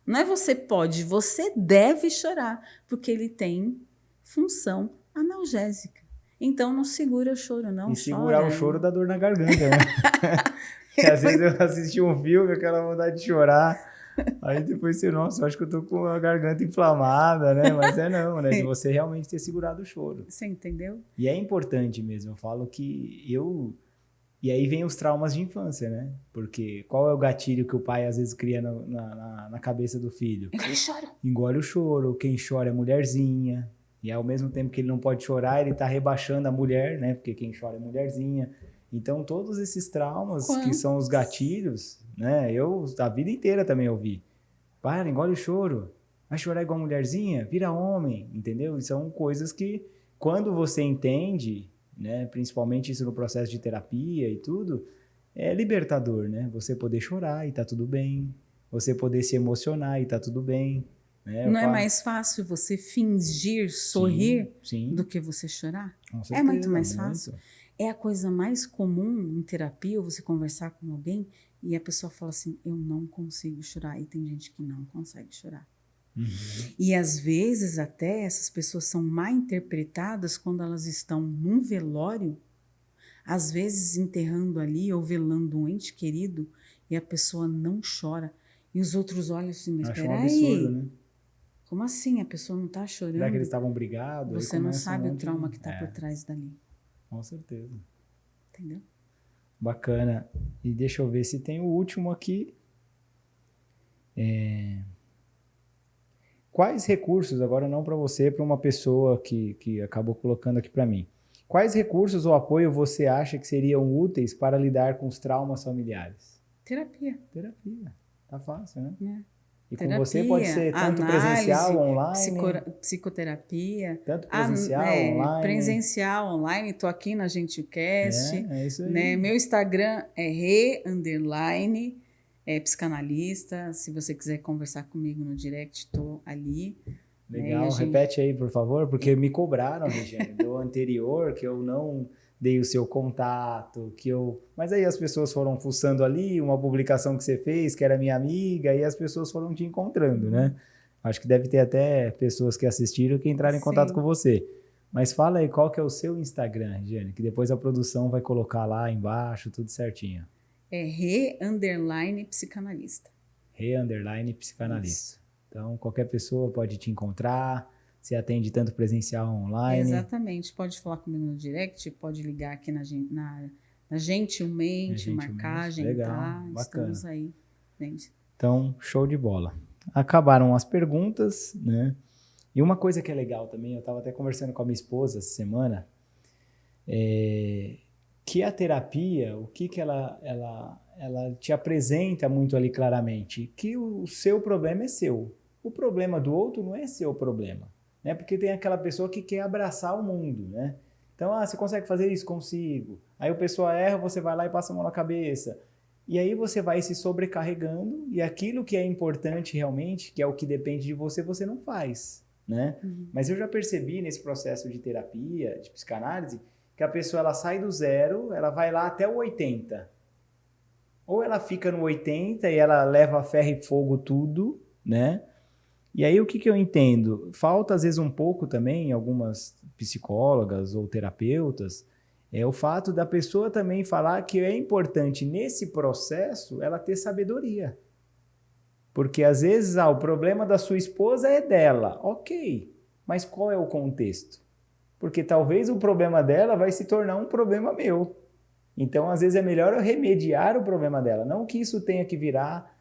Não é você pode, você deve chorar, porque ele tem função analgésica. Então, não segura o choro, não. E segurar o choro dá dor na garganta, né? Às vezes eu assisti um filme, aquela vontade de chorar, aí depois você, nossa, eu acho que eu tô com a garganta inflamada, né? Mas não, né? De você realmente ter segurado o choro. Você entendeu? E é importante mesmo, eu falo que E aí vem os traumas de infância, né? Porque qual é o gatilho que o pai às vezes cria na cabeça do filho? Ele chora. Engole o choro, quem chora é mulherzinha. E ao mesmo tempo que ele não pode chorar, ele tá rebaixando a mulher, né? Porque quem chora é mulherzinha. Então todos esses traumas que são os gatilhos, né? Eu a vida inteira também ouvi. Para, engole o choro. Vai chorar igual mulherzinha? Vira homem, entendeu? E são coisas que quando você entende... né? Principalmente isso no processo de terapia e tudo, é libertador, né? Você poder chorar e tá tudo bem, você poder se emocionar e tá tudo bem, né? Não é mais fácil você fingir sorrir Sim, do que você chorar? com É muito certeza, mais fácil. muito. É a coisa mais comum em terapia, você conversar com alguém e a pessoa fala assim, eu não consigo chorar. E tem gente que não consegue chorar. E às vezes até essas pessoas são mal interpretadas quando elas estão num velório, às vezes enterrando ali ou velando um ente querido e a pessoa não chora. E os outros olham assim, mas Acho um espera absurdo, aí, né? como assim? A pessoa não está Será que eles chorando? estavam brigados? Aí Você não começa um sabe o monte trauma de... que está por trás dali, Com certeza. entendeu? Bacana. E deixa eu ver se tem o último aqui. Quais recursos, agora não para você, para uma pessoa que acabou colocando aqui para mim. Quais recursos ou apoio você acha que seriam úteis para lidar com os traumas familiares? Terapia, Terapia. Tá fácil, né? né? E com você pode Terapia, ser tanto presencial, análise, online, psicoterapia, tanto presencial, online. presencial, online. Estou aqui na GentileCast, É isso né? aí. Meu Instagram é re_, psicanalista. Se você quiser conversar comigo no direct, estou ali. Né? Legal, repete aí, por favor, porque me cobraram, Regiane, do anterior, que eu não dei o seu contato, Mas aí as pessoas foram fuçando ali, uma publicação que você fez, que era minha amiga, e as pessoas foram te encontrando, né? Acho que deve ter até pessoas que assistiram que entraram em contato com você. Mas fala aí, qual que é o seu Instagram, Regiane, que depois a produção vai colocar lá embaixo, tudo certinho. É re_, psicanalista. Re_, psicanalista. Isso. Então, qualquer pessoa pode te encontrar, você atende tanto presencial online. Exatamente, pode falar comigo no direct, pode ligar aqui na Gentilmente, marcar, agendar. Legal, bacana. Estamos aí, gente. Então, show de bola. Acabaram as perguntas, né? E uma coisa que é legal também, eu estava até conversando com a minha esposa essa semana, que a terapia, o que ela te apresenta muito ali claramente, que o seu problema é seu. O problema do outro não é seu problema, né? Porque tem aquela pessoa que quer abraçar o mundo, né? Então, você consegue fazer isso? Consigo. Aí o pessoal erra, você vai lá e passa a mão na cabeça. E aí você vai se sobrecarregando e aquilo que é importante realmente, que é o que depende de você, você não faz, né? Mas eu já percebi nesse processo de terapia, de psicanálise, que a pessoa ela sai do 0, ela vai lá até o 80. Ou ela fica no 80 e ela leva a ferro e fogo tudo, né? E aí o que eu entendo? Falta às vezes um pouco também, em algumas psicólogas ou terapeutas, é o fato da pessoa também falar que é importante nesse processo ela ter sabedoria. Porque às vezes o problema da sua esposa é dela, ok, mas qual é o contexto? Porque talvez o problema dela vai se tornar um problema meu. Então, às vezes, é melhor eu remediar o problema dela. Não que isso tenha que virar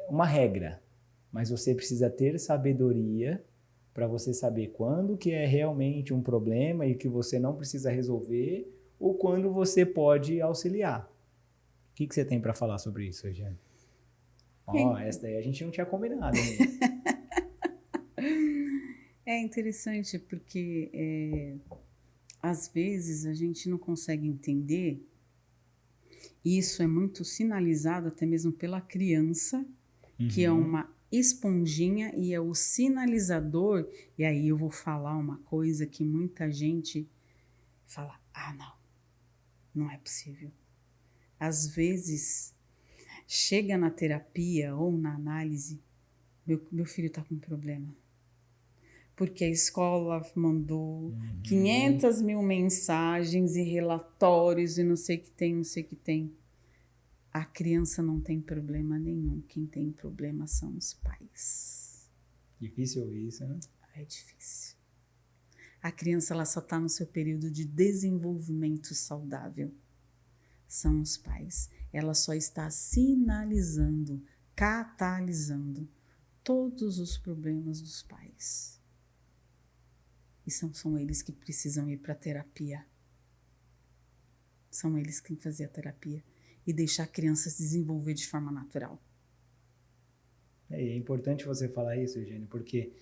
uma regra, mas você precisa ter sabedoria para você saber quando que é realmente um problema e que você não precisa resolver ou quando você pode auxiliar. O que você tem para falar sobre isso, Regiane? Essa daí a gente não tinha combinado, né? É interessante porque às vezes a gente não consegue entender, e isso é muito sinalizado até mesmo pela criança, que é uma esponjinha e é o sinalizador. E aí eu vou falar uma coisa que muita gente fala, não é possível. Às vezes chega na terapia ou na análise, meu filho está com um problema. Porque a escola mandou 500 mil mensagens e relatórios e não sei o que tem, não sei o que tem. A criança não tem problema nenhum. Quem tem problema são os pais. Difícil ouvir isso, né? É difícil. A criança ela só está no seu período de desenvolvimento saudável. São os pais. Ela só está sinalizando, catalisando todos os problemas dos pais. E são eles que precisam ir para a terapia. São eles que têm que fazer a terapia e deixar a criança se desenvolver de forma natural. É importante você falar isso, Eugênio, porque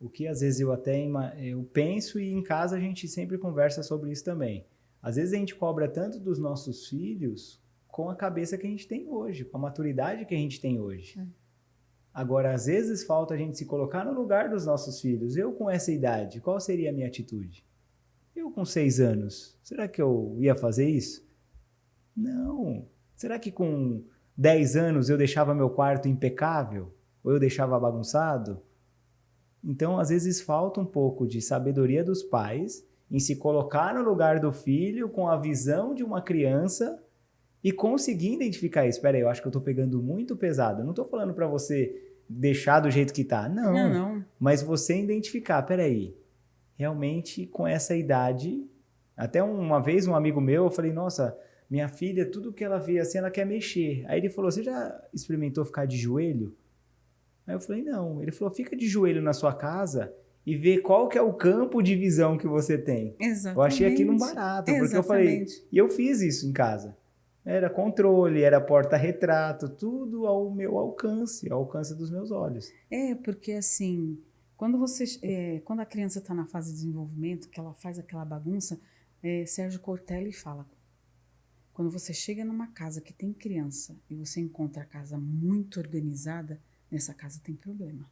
o que às vezes eu penso e em casa a gente sempre conversa sobre isso também. Às vezes a gente cobra tanto dos nossos filhos com a cabeça que a gente tem hoje, com a maturidade que a gente tem hoje. Agora, às vezes falta a gente se colocar no lugar dos nossos filhos. Eu com essa idade, qual seria a minha atitude? Eu com 6 anos, será que eu ia fazer isso? Não. Será que com 10 anos eu deixava meu quarto impecável? Ou eu deixava bagunçado? Então, às vezes falta um pouco de sabedoria dos pais em se colocar no lugar do filho com a visão de uma criança e conseguir identificar isso. Espera aí, eu acho que eu estou pegando muito pesado. Eu não estou falando para você deixar do jeito que está. Não. Mas você identificar, espera aí, realmente com essa idade... Até uma vez um amigo meu, eu falei, nossa, minha filha, tudo que ela vê assim, ela quer mexer. Aí ele falou, você já experimentou ficar de joelho? Aí eu falei, não. Ele falou, fica de joelho na sua casa e vê qual que é o campo de visão que você tem. Exatamente. Eu achei aquilo um barato, porque eu falei... E eu fiz isso em casa. Era controle, era porta-retrato, tudo ao meu alcance, ao alcance dos meus olhos. Porque assim, quando a criança está na fase de desenvolvimento, que ela faz aquela bagunça, Sérgio Cortella fala, quando você chega numa casa que tem criança e você encontra a casa muito organizada, nessa casa tem problema.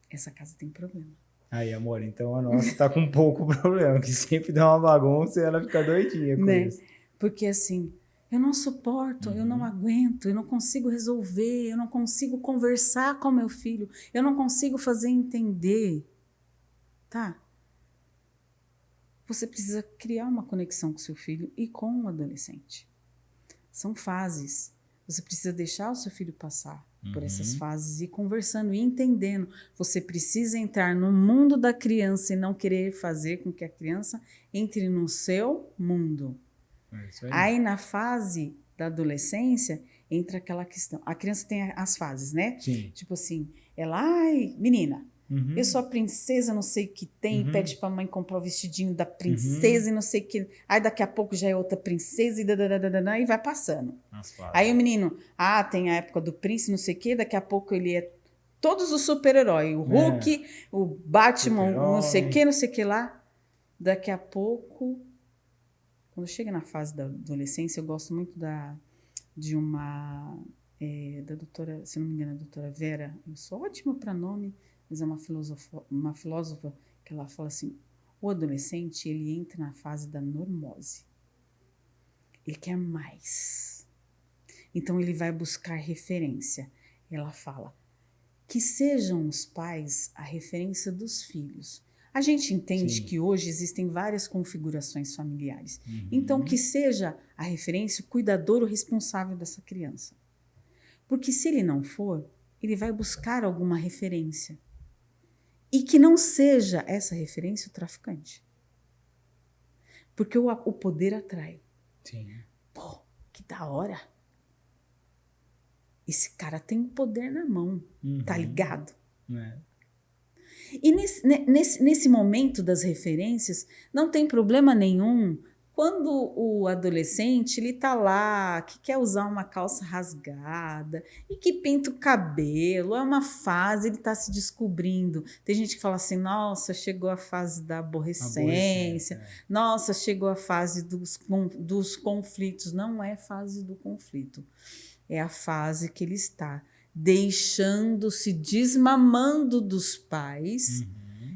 Essa casa tem problema. Aí, amor, então a nossa tá com pouco problema, que sempre dá uma bagunça e ela fica doidinha com isso. Porque assim, eu não suporto, eu não aguento, eu não consigo resolver, eu não consigo conversar com meu filho, eu não consigo fazer entender, tá? Você precisa criar uma conexão com seu filho e com o adolescente. São fases. Você precisa deixar o seu filho passar por essas fases e conversando e entendendo. Você precisa entrar no mundo da criança e não querer fazer com que a criança entre no seu mundo. Isso aí, na fase da adolescência, entra aquela questão. A criança tem as fases, né? Sim. Tipo assim, ela, ai, menina, eu sou a princesa, não sei o que tem, pede pra mãe comprar o vestidinho da princesa e não sei o que. Aí daqui a pouco já é outra princesa e vai passando. Aí o menino, tem a época do príncipe, não sei o que, daqui a pouco ele é todos os super-heróis. O Hulk, o Batman, não sei o que lá. Daqui a pouco, quando chega na fase da adolescência, eu gosto muito da doutora, se não me engano, a doutora Vera, eu sou ótima para nome, mas é uma filósofa que ela fala assim, o adolescente, ele entra na fase da normose. Ele quer mais. Então, ele vai buscar referência. Ela fala que sejam os pais a referência dos filhos. A gente entende que hoje existem várias configurações familiares. Então, que seja a referência, o cuidador, o responsável dessa criança. Porque se ele não for, ele vai buscar alguma referência. E que não seja essa referência o traficante. Porque o poder atrai. Sim. Pô, que da hora. Esse cara tem o poder na mão, tá ligado? E nesse momento das referências, não tem problema nenhum quando o adolescente ele tá lá, que quer usar uma calça rasgada e que pinta o cabelo, é uma fase, ele tá se descobrindo. Tem gente que fala assim, nossa, chegou a fase da aborrecência, nossa, chegou a fase dos conflitos. Não é fase do conflito, é a fase que ele está deixando-se desmamando dos pais,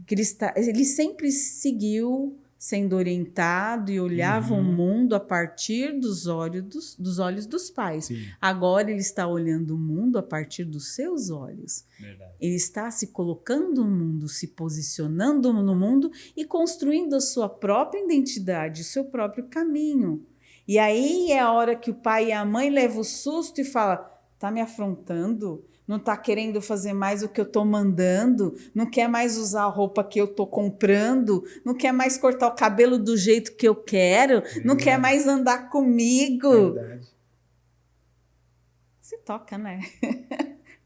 que ele sempre seguiu sendo orientado e olhava o mundo a partir dos olhos dos pais. Sim. Agora ele está olhando o mundo a partir dos seus olhos. Verdade. Ele está se colocando no mundo, se posicionando no mundo e construindo a sua própria identidade, o seu próprio caminho. E aí é a hora que o pai e a mãe levam o susto e falam, tá me afrontando? Não tá querendo fazer mais o que eu tô mandando? Não quer mais usar a roupa que eu tô comprando? Não quer mais cortar o cabelo do jeito que eu quero? Não quer mais andar comigo? Verdade. Se toca, né?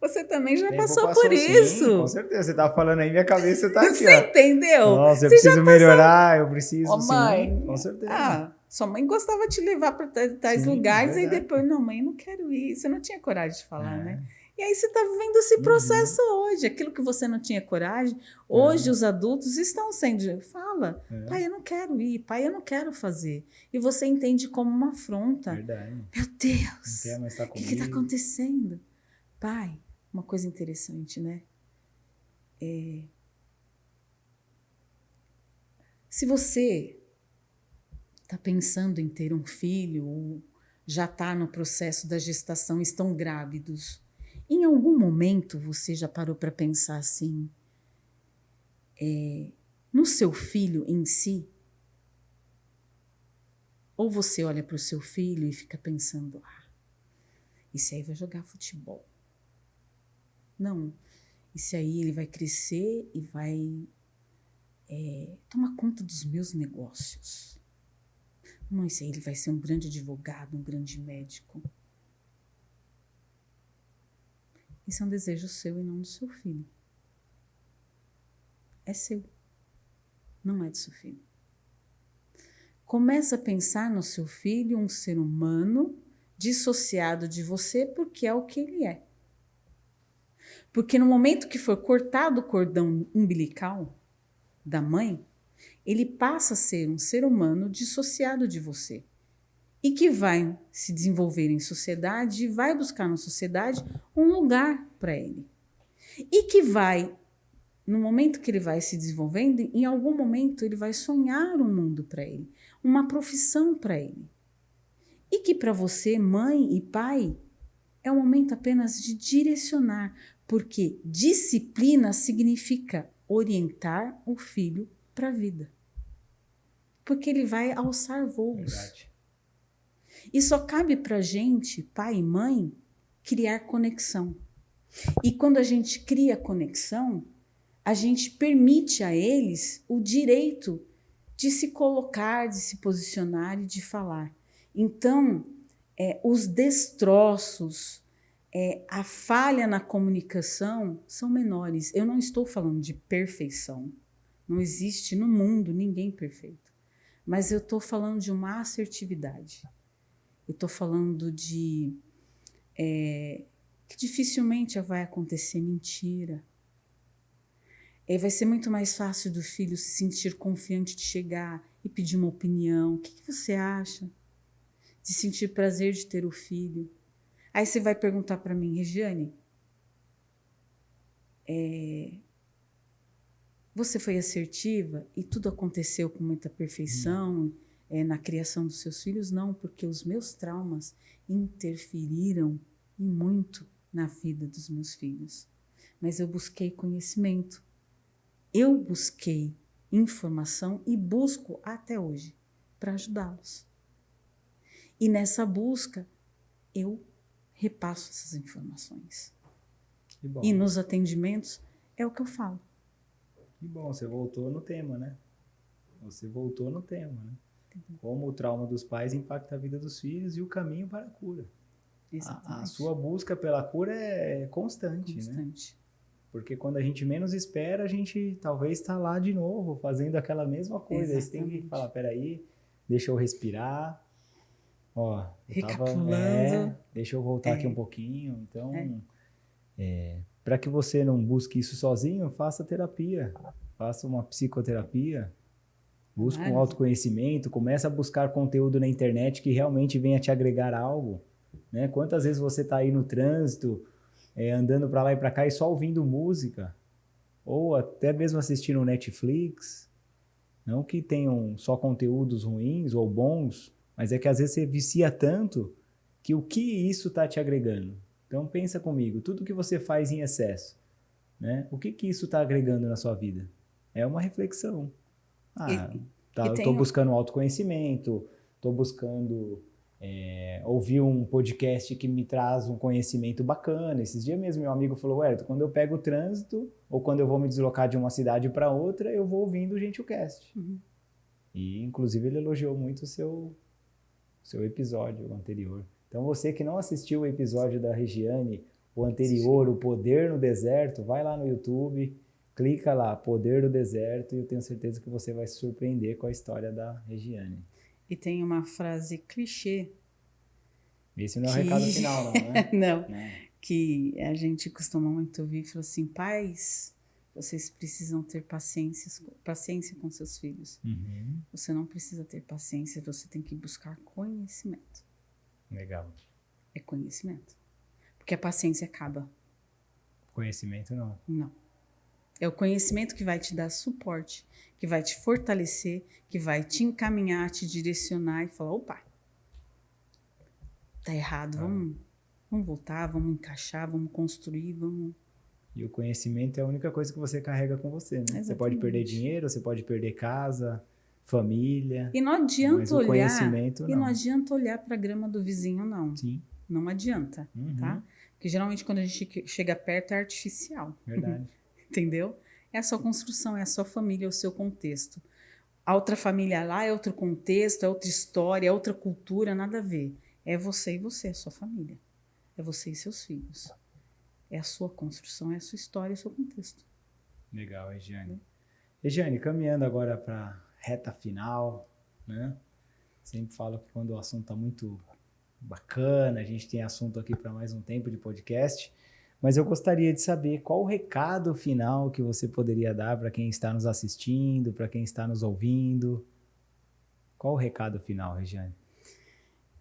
Você também já passou por isso. Sim, com certeza. Você tá falando aí, minha cabeça tá aqui. Você entendeu? Nossa, eu preciso melhorar, eu preciso, mãe, sim, com certeza. Sua mãe gostava de te levar para tais lugares, e depois, não, mãe, eu não quero ir. Você não tinha coragem de falar, né? E aí você está vivendo esse processo hoje. Aquilo que você não tinha coragem, hoje os adultos estão sendo... Fala, pai, eu não quero ir, pai, eu não quero fazer. E você entende como uma afronta. Verdade. Meu Deus, Não quer mais estar o que está comigo. acontecendo? Pai, uma coisa interessante, né? Se você está pensando em ter um filho ou já está no processo da gestação, estão grávidos, em algum momento você já parou para pensar assim, no seu filho em si? Ou você olha para o seu filho e fica pensando, esse aí vai jogar futebol. Não, esse aí ele vai crescer e vai tomar conta dos meus negócios. Não, esse aí ele vai ser um grande advogado, um grande médico. Esse é um desejo seu e não do seu filho. É seu. Não é do seu filho. Começa a pensar no seu filho um ser humano dissociado de você porque é o que ele é. Porque no momento que for cortado o cordão umbilical da mãe, ele passa a ser um ser humano dissociado de você. E que vai se desenvolver em sociedade e vai buscar na sociedade um lugar para ele. E que vai, no momento que ele vai se desenvolvendo, em algum momento ele vai sonhar um mundo para ele, uma profissão para ele. E que para você, mãe e pai, é um momento apenas de direcionar, porque disciplina significa orientar o filho para a vida. Porque ele vai alçar voos. Verdade. E só cabe para gente, pai e mãe, criar conexão. E quando a gente cria conexão, a gente permite a eles o direito de se colocar, de se posicionar e de falar. Então, os destroços, a falha na comunicação são menores. Eu não estou falando de perfeição. Não existe no mundo ninguém perfeito. Mas eu estou falando de uma assertividade. Eu estou falando de que dificilmente vai acontecer mentira. Vai ser muito mais fácil do filho se sentir confiante de chegar e pedir uma opinião. O que você acha? De sentir prazer de ter o filho. Aí você vai perguntar para mim, Regiane, você foi assertiva e tudo aconteceu com muita perfeição na criação dos seus filhos? Não, porque os meus traumas interferiram e muito na vida dos meus filhos. Mas eu busquei conhecimento. Eu busquei informação e busco até hoje para ajudá-los. E nessa busca, eu repasso essas informações. Que bom. E nos atendimentos, é o que eu falo. Que bom, você voltou no tema, né? Você voltou no tema, né? Como o trauma dos pais impacta a vida dos filhos e o caminho para a cura. Exatamente. A sua busca pela cura é constante, né? Porque quando a gente menos espera, a gente talvez está lá de novo, fazendo aquela mesma coisa. Aí você tem que falar, peraí, deixa eu respirar. Ó, recapitulando. Deixa eu voltar aqui um pouquinho. Então, para que você não busque isso sozinho, faça terapia. Faça uma psicoterapia. Busque um autoconhecimento. Comece a buscar conteúdo na internet que realmente venha te agregar algo. Né? Quantas vezes você está aí no trânsito, andando para lá e para cá e só ouvindo música, ou até mesmo assistindo Netflix, não que tenham só conteúdos ruins ou bons, mas é que às vezes você vicia tanto que o que isso está te agregando? Então pensa comigo, tudo que você faz em excesso, né? O que isso está agregando na sua vida? É uma reflexão. Eu estou buscando autoconhecimento, estou buscando... ouvir um podcast que me traz um conhecimento bacana. Esses dias mesmo meu amigo falou, quando eu pego o trânsito ou quando eu vou me deslocar de uma cidade para outra, eu vou ouvindo o GentleCast. E inclusive ele elogiou muito o seu episódio anterior. Então você que não assistiu o episódio da Regiane, o anterior, o Poder no Deserto, vai lá no YouTube, clica lá, Poder no Deserto, e eu tenho certeza que você vai se surpreender com a história da Regiane. E tem uma frase clichê. Esse não é o recado final, não, né? Não. que a gente costuma muito ouvir, fala assim, pais, vocês precisam ter paciência com seus filhos. Uhum. Você não precisa ter paciência, você tem que buscar conhecimento. Legal. É conhecimento. Porque a paciência acaba. Conhecimento não. Não. É o conhecimento que vai te dar suporte, que vai te fortalecer, que vai te encaminhar, te direcionar e falar, opa, tá errado, vamos voltar, vamos encaixar, vamos construir, vamos... E o conhecimento é a única coisa que você carrega com você, né? Exatamente. Você pode perder dinheiro, você pode perder casa, família. E não adianta mas o olhar, conhecimento e não adianta olhar para a grama do vizinho, não. Sim. Não adianta, tá? Porque geralmente quando a gente chega perto é artificial. Verdade. Entendeu? É a sua construção, é a sua família, é o seu contexto. A outra família lá é outro contexto, é outra história, é outra cultura, nada a ver. É você e você, é a sua família. É você e seus filhos. É a sua construção, é a sua história, é o seu contexto. Legal, Regiane. Regiane, caminhando agora para a reta final, né? Sempre falo que quando o assunto está muito bacana, a gente tem assunto aqui para mais um tempo de podcast, mas eu gostaria de saber qual o recado final que você poderia dar para quem está nos assistindo, para quem está nos ouvindo. Qual o recado final, Regiane?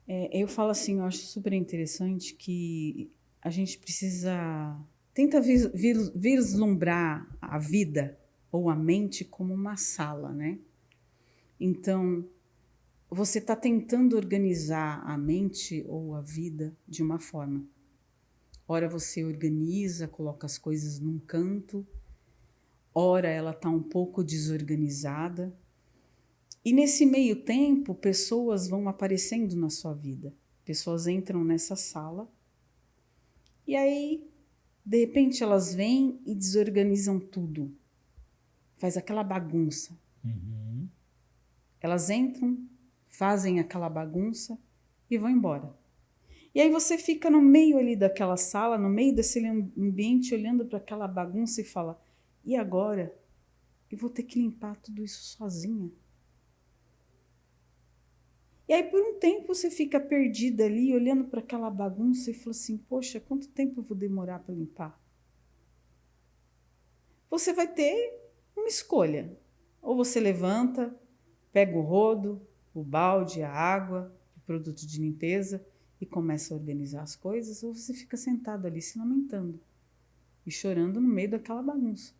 Eu falo assim, eu acho super interessante que a gente precisa... Tenta vislumbrar a vida ou a mente como uma sala, né? Então, você está tentando organizar a mente ou a vida de uma forma. Ora você organiza, coloca as coisas num canto, ora ela está um pouco desorganizada. E nesse meio tempo, pessoas vão aparecendo na sua vida. Pessoas entram nessa sala e aí, de repente, elas vêm e desorganizam tudo. Faz aquela bagunça. Uhum. Elas entram, fazem aquela bagunça e vão embora. E aí você fica no meio ali daquela sala, no meio desse ambiente, olhando para aquela bagunça e fala, e agora? Eu vou ter que limpar tudo isso sozinha. E aí por um tempo você fica perdida ali, olhando para aquela bagunça e fala assim, poxa, quanto tempo eu vou demorar para limpar? Você vai ter uma escolha. Ou você levanta, pega o rodo, o balde, a água, o produto de limpeza e começa a organizar as coisas, ou você fica sentado ali se lamentando e chorando no meio daquela bagunça.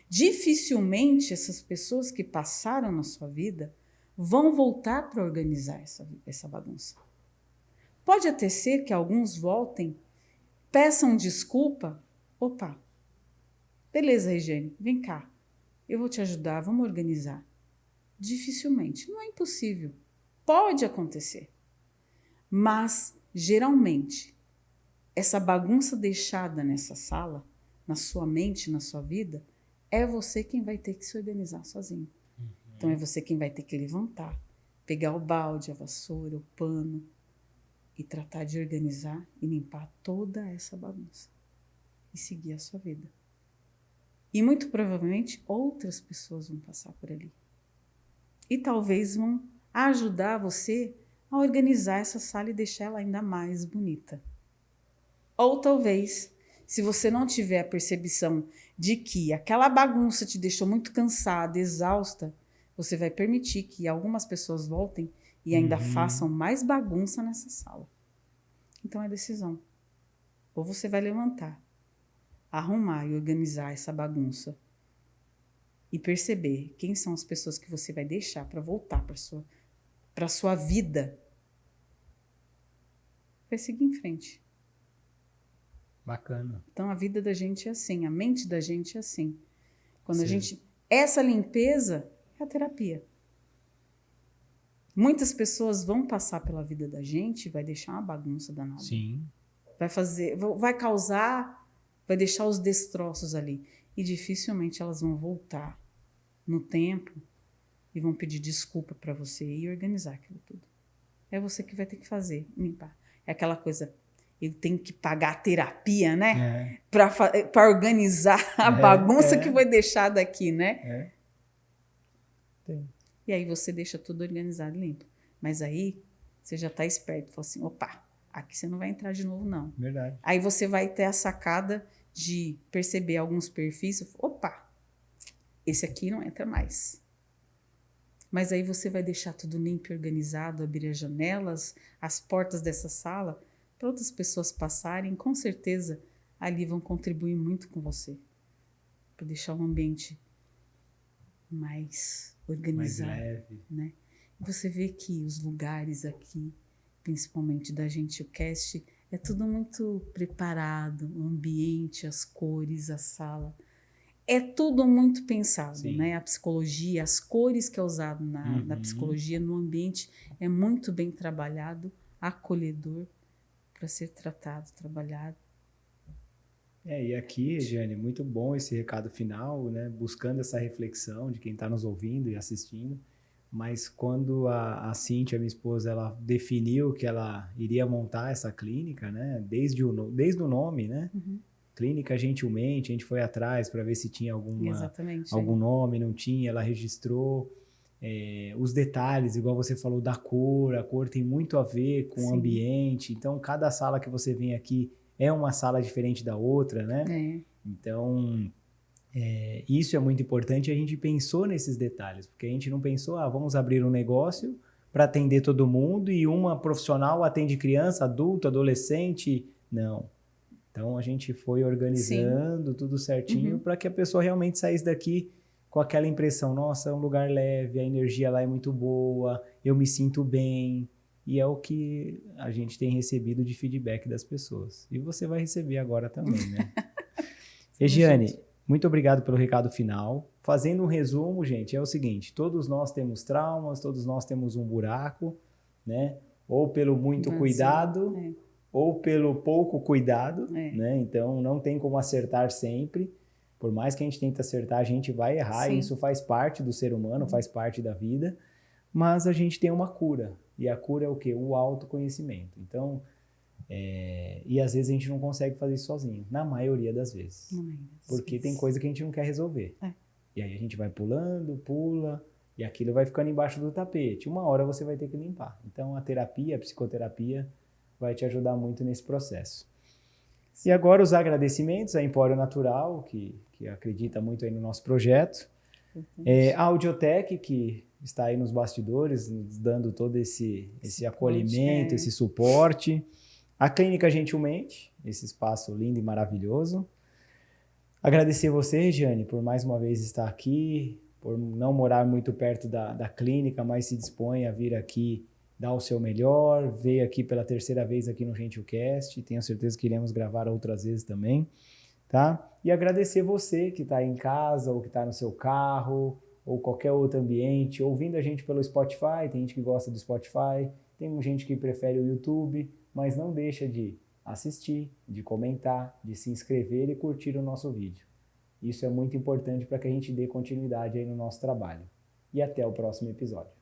Dificilmente essas pessoas que passaram na sua vida vão voltar para organizar essa bagunça. Pode até ser que alguns voltem, peçam desculpa. Opa, beleza, Regiane, vem cá, eu vou te ajudar, vamos organizar. Dificilmente, não é impossível, pode acontecer. Mas, geralmente, essa bagunça deixada nessa sala, na sua mente, na sua vida, é você quem vai ter que se organizar sozinho. Então, é você quem vai ter que levantar, pegar o balde, a vassoura, o pano e tratar de organizar e limpar toda essa bagunça e seguir a sua vida. E, muito provavelmente, outras pessoas vão passar por ali. E talvez vão ajudar você a organizar essa sala e deixar ela ainda mais bonita. Ou talvez, se você não tiver a percepção de que aquela bagunça te deixou muito cansada, exausta, você vai permitir que algumas pessoas voltem e ainda façam mais bagunça nessa sala. Então é decisão. Ou você vai levantar, arrumar e organizar essa bagunça e perceber quem são as pessoas que você vai deixar para voltar para a sua vida, vai seguir em frente. Bacana. Então a vida da gente é assim, a mente da gente é assim. Quando Sim. a gente... Essa limpeza é a terapia. Muitas pessoas vão passar pela vida da gente e vai deixar uma bagunça danada. Sim. Vai causar, vai deixar os destroços ali. E dificilmente elas vão voltar no tempo e vão pedir desculpa para você e organizar aquilo tudo. É você que vai ter que fazer, limpar. É aquela coisa, eu tenho que pagar a terapia, né? Para organizar a bagunça que foi deixada aqui, né? Tem. E aí você deixa tudo organizado e limpo. Mas aí você já está esperto, fala assim, opa, aqui você não vai entrar de novo, não. Verdade. Aí você vai ter a sacada de perceber alguns perfis, opa, esse aqui não entra mais. Mas aí você vai deixar tudo limpo e organizado, abrir as janelas, as portas dessa sala, para outras pessoas passarem, com certeza ali vão contribuir muito com você, para deixar o ambiente mais organizado. Mais leve. Né? Você vê que os lugares aqui, principalmente da GentilCast, é tudo muito preparado, o ambiente, as cores, a sala. É tudo muito pensado, Sim. né? A psicologia, as cores que é usado na psicologia, no ambiente, é muito bem trabalhado, acolhedor, para ser tratado, trabalhado. E aqui, Jane, muito bom esse recado final, né? Buscando essa reflexão de quem está nos ouvindo e assistindo. Mas quando a Cíntia, minha esposa, ela definiu que ela iria montar essa clínica, né? Desde o nome, né? Clínica Gentilmente, a gente foi atrás para ver se tinha algum nome, não tinha, ela registrou. Os detalhes, igual você falou, da cor, a cor tem muito a ver com o ambiente. Então, cada sala que você vem aqui é uma sala diferente da outra, né? Então, isso é muito importante. A gente pensou nesses detalhes, porque a gente não pensou, vamos abrir um negócio para atender todo mundo e uma profissional atende criança, adulto, adolescente. Não. Então, a gente foi organizando tudo certinho para que a pessoa realmente saísse daqui com aquela impressão, nossa, é um lugar leve, a energia lá é muito boa, eu me sinto bem. E é o que a gente tem recebido de feedback das pessoas. E você vai receber agora também, né? Regiane, muito obrigado pelo recado final. Fazendo um resumo, gente, é o seguinte, todos nós temos traumas, todos nós temos um buraco, né? Ou pelo muito cuidado, ou pelo pouco cuidado, né? Então, não tem como acertar sempre. Por mais que a gente tente acertar, a gente vai errar. E isso faz parte do ser humano, faz parte da vida. Mas a gente tem uma cura. E a cura é o quê? O autoconhecimento. Então, e às vezes a gente não consegue fazer isso sozinho. Na maioria das vezes. Porque tem coisa que a gente não quer resolver. E aí a gente vai pula, e aquilo vai ficando embaixo do tapete. Uma hora você vai ter que limpar. Então, a terapia, a psicoterapia, vai te ajudar muito nesse processo. E agora os agradecimentos à Empório Natural, que acredita muito aí no nosso projeto. A Audiotec, que está aí nos bastidores, nos dando todo esse acolhimento, esse suporte. A Clínica Gentilmente, esse espaço lindo e maravilhoso. Agradecer você, Regiane, por mais uma vez estar aqui, por não morar muito perto da clínica, mas se dispõe a vir aqui dar o seu melhor, veio aqui pela terceira vez aqui no GentilCast, tenho certeza que iremos gravar outras vezes também, tá? E agradecer você que está aí em casa, ou que está no seu carro, ou qualquer outro ambiente, ouvindo a gente pelo Spotify, tem gente que gosta do Spotify, tem gente que prefere o YouTube, mas não deixa de assistir, de comentar, de se inscrever e curtir o nosso vídeo. Isso é muito importante para que a gente dê continuidade aí no nosso trabalho. E até o próximo episódio.